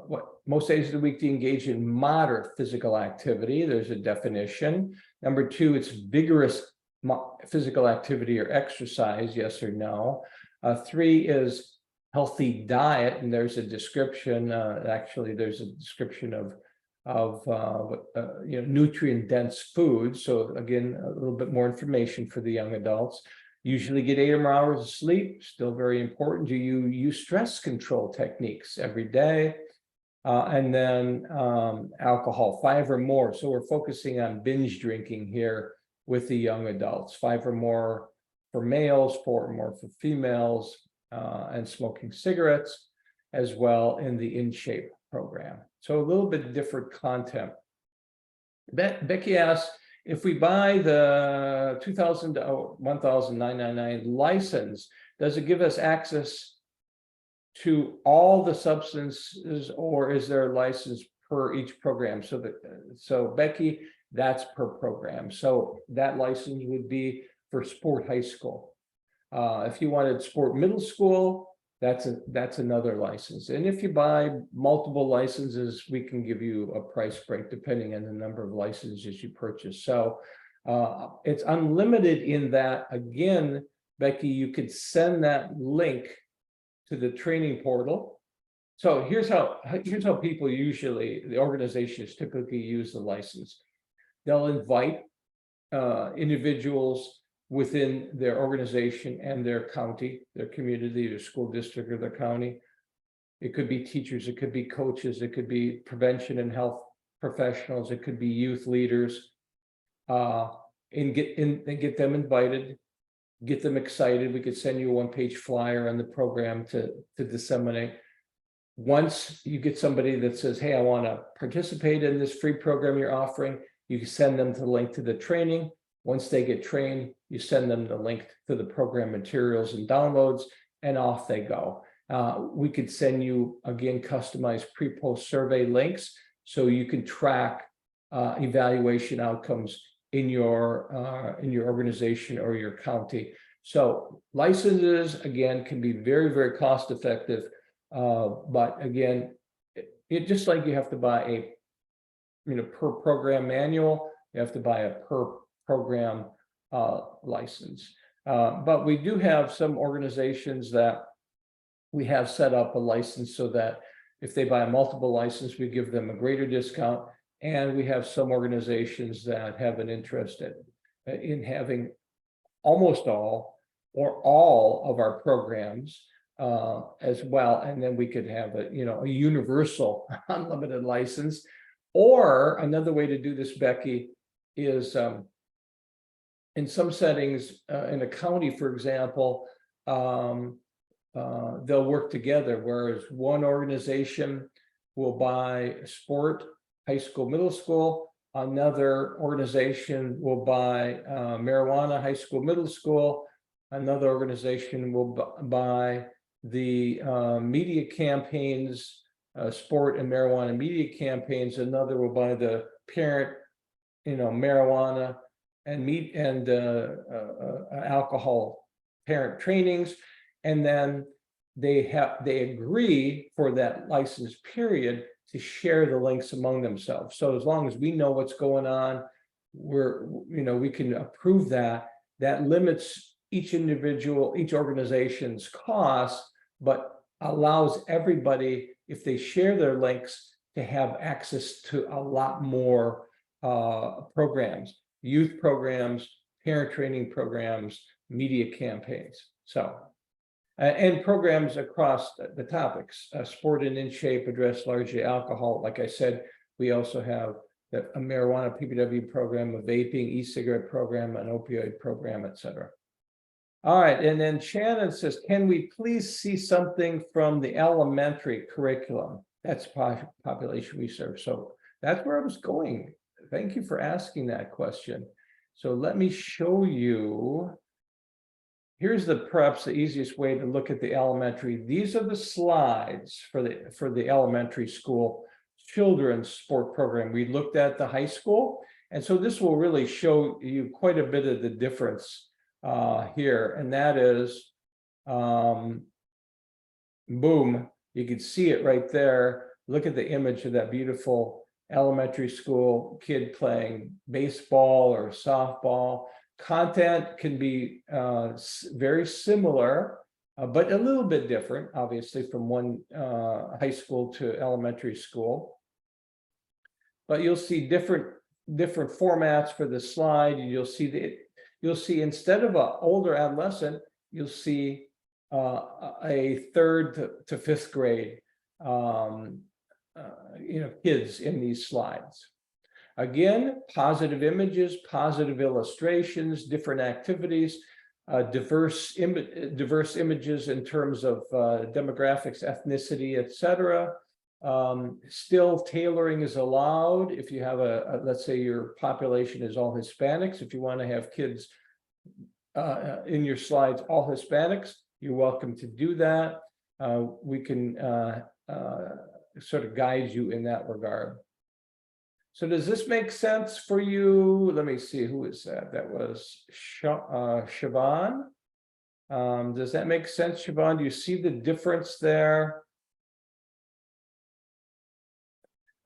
what most days of the week do you engage in moderate physical activity? There's a definition. Number 2, it's vigorous physical activity or exercise, yes or no. 3 is healthy diet, and there's a description. Actually, there's a description of nutrient dense food. So again, a little bit more information for the young adults. Usually get 8 or more hours of sleep, still very important. Do you use stress control techniques every day? And then alcohol, 5 or more. So we're focusing on binge drinking here with the young adults, 5 or more for males, 4 or more for females, and smoking cigarettes as well in the InShape program. So a little bit different content. Becky asked, if we buy the $1,999 license, does it give us access to all the substances, or is there a license per each program? So Becky, that's per program. So that license would be for Sport High School. If you wanted Sport Middle School, that's another license. And if you buy multiple licenses, we can give you a price break depending on the number of licenses you purchase. So it's unlimited in that, again, Becky, you could send that link to the training portal. So here's how people usually, the organizations typically use the license. They'll invite individuals within their organization and their county, their community, their school district, or their county. It could be teachers, it could be coaches, it could be prevention and health professionals, it could be youth leaders, and get them invited, get them excited. We could send you a one-page flyer on the program to disseminate. Once you get somebody that says, hey, I want to participate in this free program you're offering, you can send them the link to the training. Once they get trained, you send them the link to the program materials and downloads, and off they go. We could send you, again, customized pre-post survey links so you can track evaluation outcomes in your organization or your county. So licenses, again, can be very, very cost effective. But again, it just like you have to buy a per program manual, you have to buy a per program license. But we do have some organizations that we have set up a license so that if they buy a multiple license, we give them a greater discount. And we have some organizations that have an interest in having almost all or all of our programs as well. And then we could have a universal unlimited license. Or another way to do this, Becky, is in some settings in a county, for example, they'll work together, whereas one organization will buy sport, high school, middle school, another organization will buy marijuana, high school, middle school, another organization will buy the media campaigns, sport and marijuana media campaigns, another will buy the parent, marijuana and meat and alcohol parent trainings, and then they agree for that license period to share the links among themselves. So as long as we know what's going on, we can approve that. That limits each organization's cost, but allows everybody, if they share their links, to have access to a lot more programs, youth programs, parent training programs, media campaigns. So, and programs across the topics. Sport and InShape address largely alcohol. Like I said, we also have a marijuana PPW program, a vaping, e-cigarette program, an opioid program, etc. All right, and then Shannon says, can we please see something from the elementary curriculum? That's population we serve. So that's where I was going. Thank you for asking that question. So let me show you. Here's perhaps the easiest way to look at the elementary. These are the slides for the elementary school children's sport program. We looked at the high school, and so this will really show you quite a bit of the difference here, and that is, boom, you can see it right there. Look at the image of that beautiful elementary school kid playing baseball or softball. Content can be very similar, but a little bit different, obviously, from one high school to elementary school. But you'll see different formats for the slide. You'll see instead of an older adolescent, you'll see a third to fifth grade, kids in these slides. Again, positive images, positive illustrations, different activities, diverse images in terms of demographics, ethnicity, etc. Still, tailoring is allowed if you have let's say your population is all Hispanics. If you want to have kids in your slides all Hispanics, you're welcome to do that. We can sort of guide you in that regard. So does this make sense for you? Let me see, who is that? That was Siobhan. Does that make sense, Siobhan? Do you see the difference there?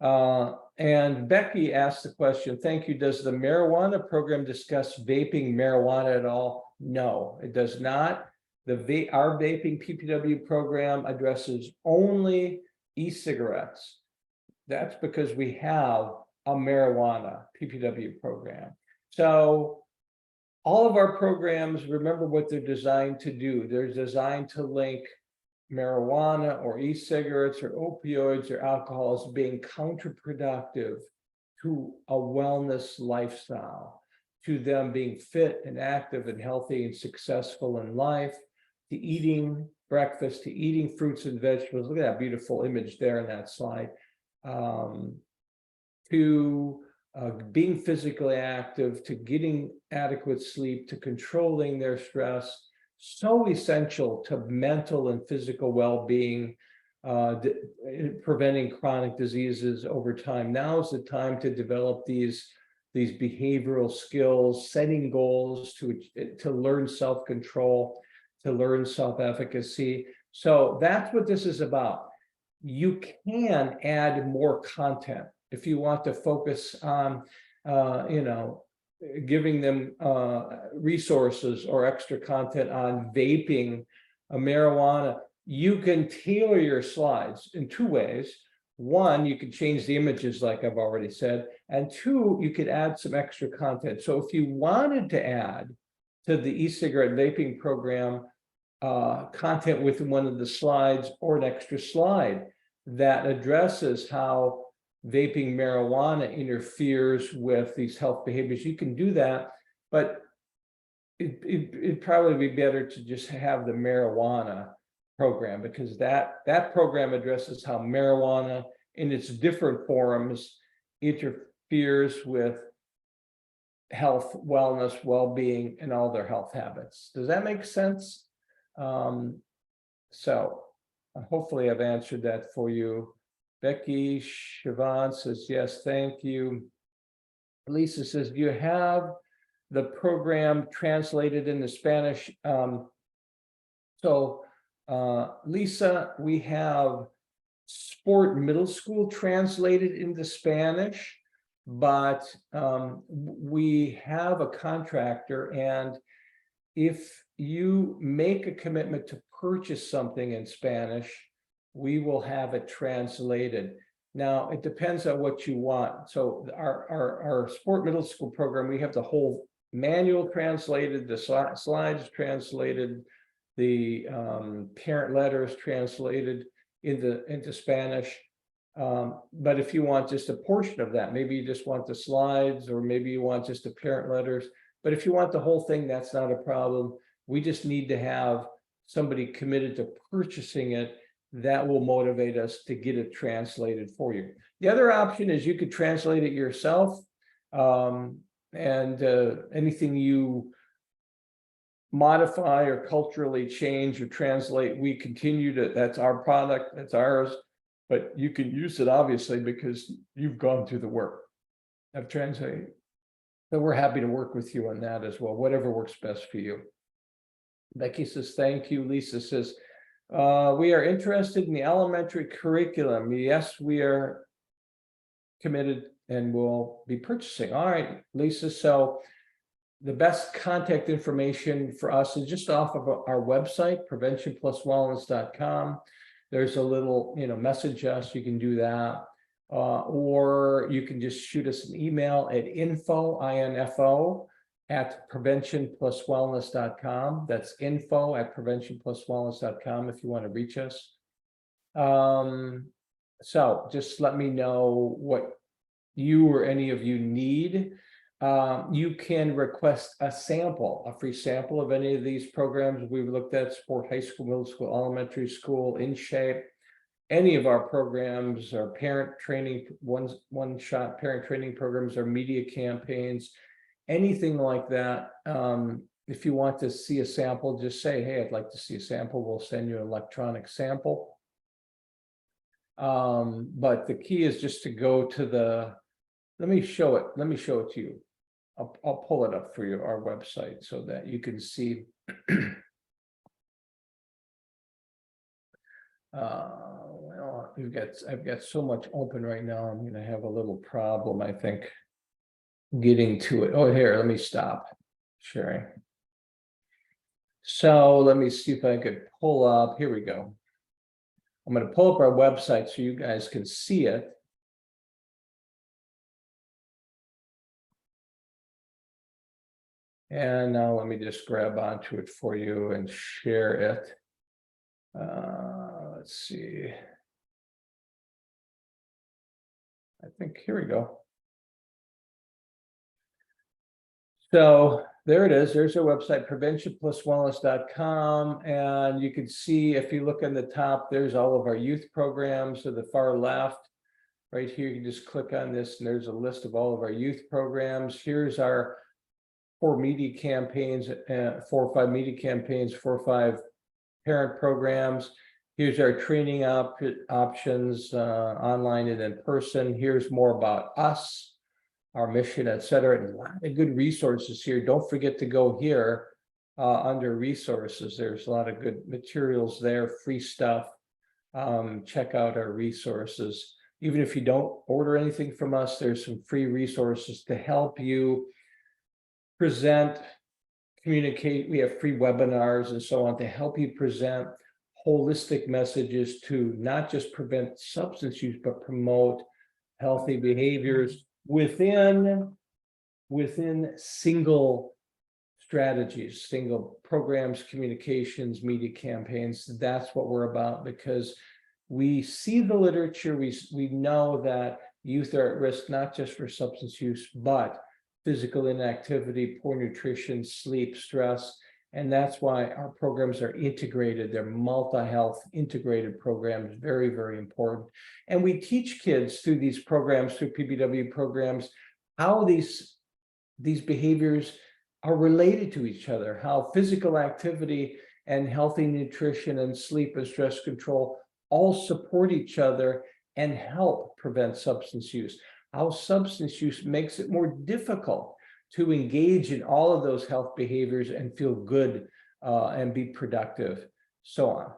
And Becky asked the question, thank you. Does the marijuana program discuss vaping marijuana at all? No, it does not. Our vaping PPW program addresses only e-cigarettes. That's because we have a marijuana PPW program. So all of our programs, remember what they're designed to do. They're designed to link marijuana or e-cigarettes or opioids or alcohol as being counterproductive to a wellness lifestyle, to them being fit and active and healthy and successful in life, to eating breakfast, to eating fruits and vegetables. Look at that beautiful image there in that slide. To being physically active, to getting adequate sleep, to controlling their stress. So essential to mental and physical well-being, preventing chronic diseases over time. Now is the time to develop these behavioral skills, setting goals, to learn self-control, to learn self-efficacy. So that's what this is about. You can add more content if you want to focus on, giving them resources or extra content on vaping, marijuana. You can tailor your slides in two ways. One, you can change the images like I've already said, and two, you could add some extra content. So if you wanted to add to the e-cigarette vaping program content within one of the slides or an extra slide that addresses how vaping marijuana interferes with these health behaviors, you can do that, but it'd probably be better to just have the marijuana program, because that program addresses how marijuana in its different forms interferes with health, wellness, well-being, and all their health habits. Does that make sense? So hopefully I've answered that for you. Becky Siobhan says, yes, thank you. Lisa says, do you have the program translated into Spanish? Lisa, we have sport middle school translated into Spanish, but we have a contractor, and if you make a commitment to purchase something in Spanish, we will have it translated. Now, it depends on what you want. So our sport middle school program, we have the whole manual translated, the slides translated, the parent letters translated into Spanish. But if you want just a portion of that, maybe you just want the slides, or maybe you want just the parent letters. But if you want the whole thing, that's not a problem. We just need to have somebody committed to purchasing it. That will motivate us to get it translated for you. The other option is you could translate it yourself, and anything you modify or culturally change or translate, we continue to, that's our product, that's ours, but you can use it obviously because you've gone through the work of translating. So we're happy to work with you on that as well, whatever works best for you. Becky says, thank you. Lisa says, we are interested in the elementary curriculum. Yes, we are committed and will be purchasing. All right, Lisa. So the best contact information for us is just off of our website, preventionpluswellness.com. There's a little, message us. You can do that. Or you can just shoot us an email at info at preventionpluswellness.com. That's info at preventionpluswellness.com if you want to reach us. So just let me know what you or any of you need. You can request a sample, a free sample of any of these programs we've looked at: sport, high school, middle school, elementary school, InShape. Any of our programs, our parent training, one-shot parent training programs, our media campaigns, anything like that. If you want to see a sample, just say, hey, I'd like to see a sample. We'll send you an electronic sample. But the key is just to go to the, let me show it to you. I'll pull it up for you, our website, so that you can see Well, I've got so much open right now. I'm going to have a little problem, I think, getting to it. Oh, here, let me stop sharing. So let me see if I could pull up. Here we go. I'm going to pull up our website so you guys can see it. And now let me just grab onto it for you and share it. Let's see. I think here we go. So there it is. There's our website, preventionpluswellness.com. And you can see if you look in the top, there's all of our youth programs to the far left. Right here, you can just click on this and there's a list of all of our youth programs. Here's our 4 media campaigns, 4 or 5 media campaigns, 4 or 5 parent programs. Here's our training options, online and in person. Here's more about us, our mission, etc. And a lot of good resources here. Don't forget to go here under resources. There's a lot of good materials there, free stuff. Check out our resources. Even if you don't order anything from us, there's some free resources to help you present, communicate. We have free webinars and so on to help you present holistic messages to not just prevent substance use, but promote healthy behaviors within single strategies, single programs, communications, media campaigns. That's what we're about, because we see the literature. We know that youth are at risk not just for substance use, but physical inactivity, poor nutrition, sleep, stress. And that's why our programs are integrated. They're multi-health integrated programs, very, very important. And we teach kids through these programs, through PPW programs, how these behaviors are related to each other, how physical activity and healthy nutrition and sleep and stress control all support each other and help prevent substance use. How substance use makes it more difficult to engage in all of those health behaviors and feel good and be productive, so on.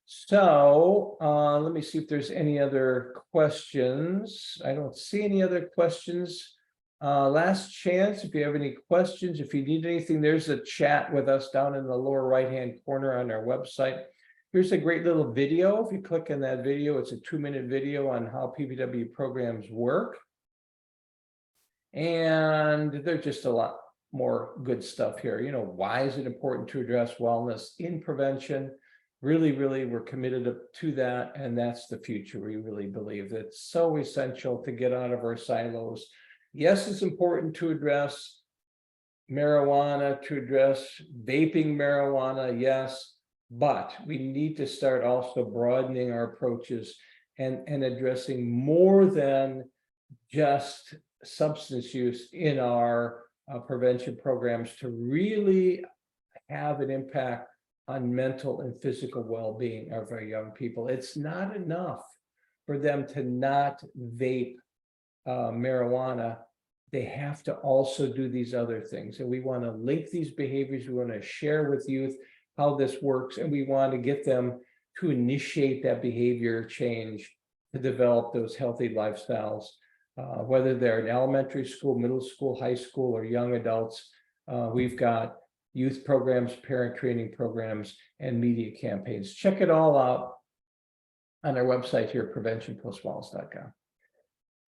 So let me see if there's any other questions. I don't see any other questions. Last chance, if you have any questions, if you need anything, there's a chat with us down in the lower right-hand corner on our website. Here's a great little video. If you click on that video, it's a 2-minute video on how PPW programs work. And there's just a lot more good stuff here. You know, why is it important to address wellness in prevention? Really, we're committed to that. And that's the future. We really believe that it's so essential to get out of our silos. Yes, it's important to address marijuana, to address vaping marijuana, yes, but we need to start also broadening our approaches and addressing more than just substance use in our prevention programs to really have an impact on mental and physical well-being of our young people. It's not enough for them to not vape marijuana. They have to also do these other things. And we want to link these behaviors. We want to share with youth how this works. And we want to get them to initiate that behavior change to develop those healthy lifestyles, whether they're in elementary school, middle school, high school, or young adults. We've got youth programs, parent training programs, and media campaigns. Check it all out on our website here, preventionpluswellness.com.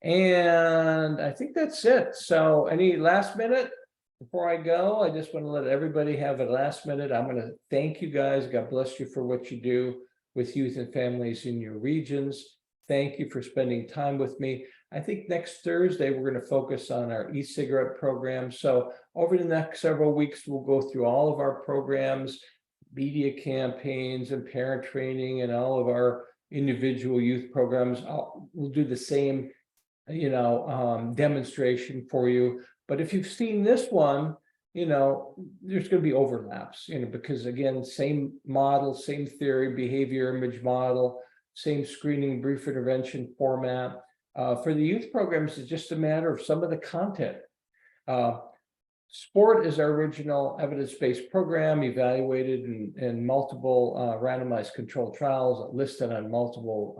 And I think that's it. So any last minute before I go? I just want to let everybody have a last minute. I'm going to thank you guys. God bless you for what you do with youth and families in your regions. Thank you for spending time with me. I think next Thursday, we're going to focus on our e-cigarette program. So over the next several weeks, we'll go through all of our programs, media campaigns and parent training, and all of our individual youth programs. We'll do the same demonstration for you. But if you've seen this one, there's going to be overlaps, because again, same model, same theory, behavior image model, same screening, brief intervention format. For the youth programs, it's just a matter of some of the content. SPORT is our original evidence-based program evaluated in multiple randomized controlled trials, listed on multiple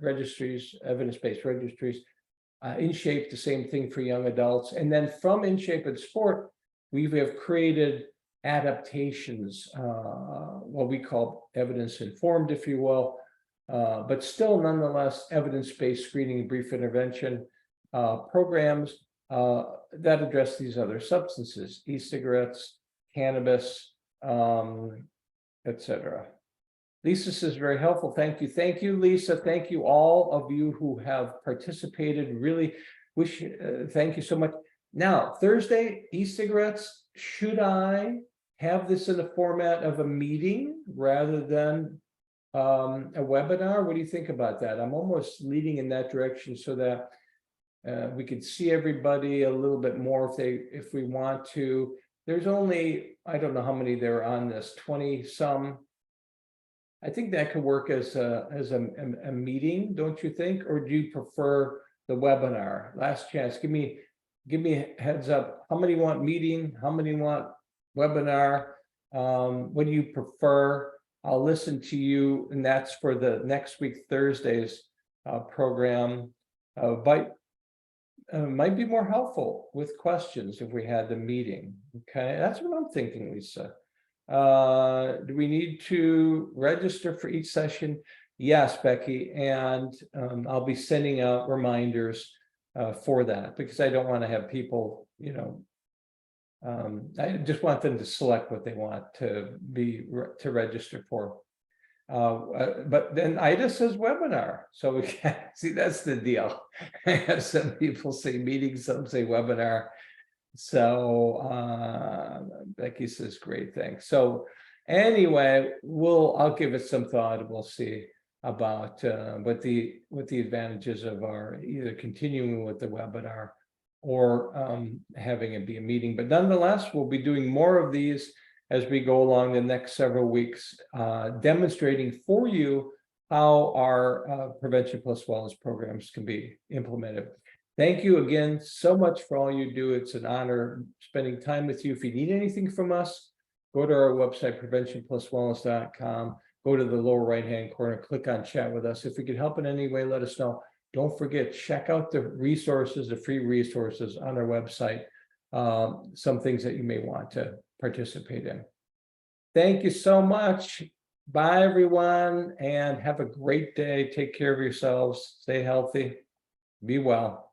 registries, evidence-based registries. InShape, the same thing for young adults. And then from InShape and SPORT, we have created adaptations, what we call evidence-informed, if you will, but still nonetheless evidence-based screening and brief intervention programs that address these other substances, e-cigarettes, cannabis, etc. Lisa says very helpful. Thank you. Thank you, Lisa. Thank you, all of you who have participated. Really wish, thank you so much. Now, Thursday, e-cigarettes, should I have this in the format of a meeting rather than a webinar? What do you think about that? I'm almost leading in that direction so that we could see everybody a little bit more if we want to. There's only, I don't know how many there are on this, 20 some. I think that could work as a meeting, don't you think? Or do you prefer the webinar? Last chance, give me a heads up. How many want meeting? How many want webinar? What do you prefer? I'll listen to you, and that's for the next week, Thursday's program. But might be more helpful with questions if we had the meeting. Okay, that's what I'm thinking, Lisa. Do we need to register for each session? Yes, Becky, and I'll be sending out reminders for that, because I don't want to have people, you know, I just want them to select what they want to register for. But then Ida says webinar, so we can see, that's the deal. I have some people say meeting, some say webinar. So Becky says great, thanks. So anyway, I'll give it some thought, and we'll see about what the advantages of our either continuing with the webinar or having it be a meeting. But nonetheless, we'll be doing more of these as we go along the next several weeks, demonstrating for you how our Prevention Plus Wellness programs can be implemented. Thank you again so much for all you do. It's an honor spending time with you. If you need anything from us, go to our website, preventionpluswellness.com. Go to the lower right-hand corner, click on chat with us. If we could help in any way, let us know. Don't forget, check out the resources, the free resources on our website, some things that you may want to participate in. Thank you so much. Bye, everyone, and have a great day. Take care of yourselves. Stay healthy. Be well.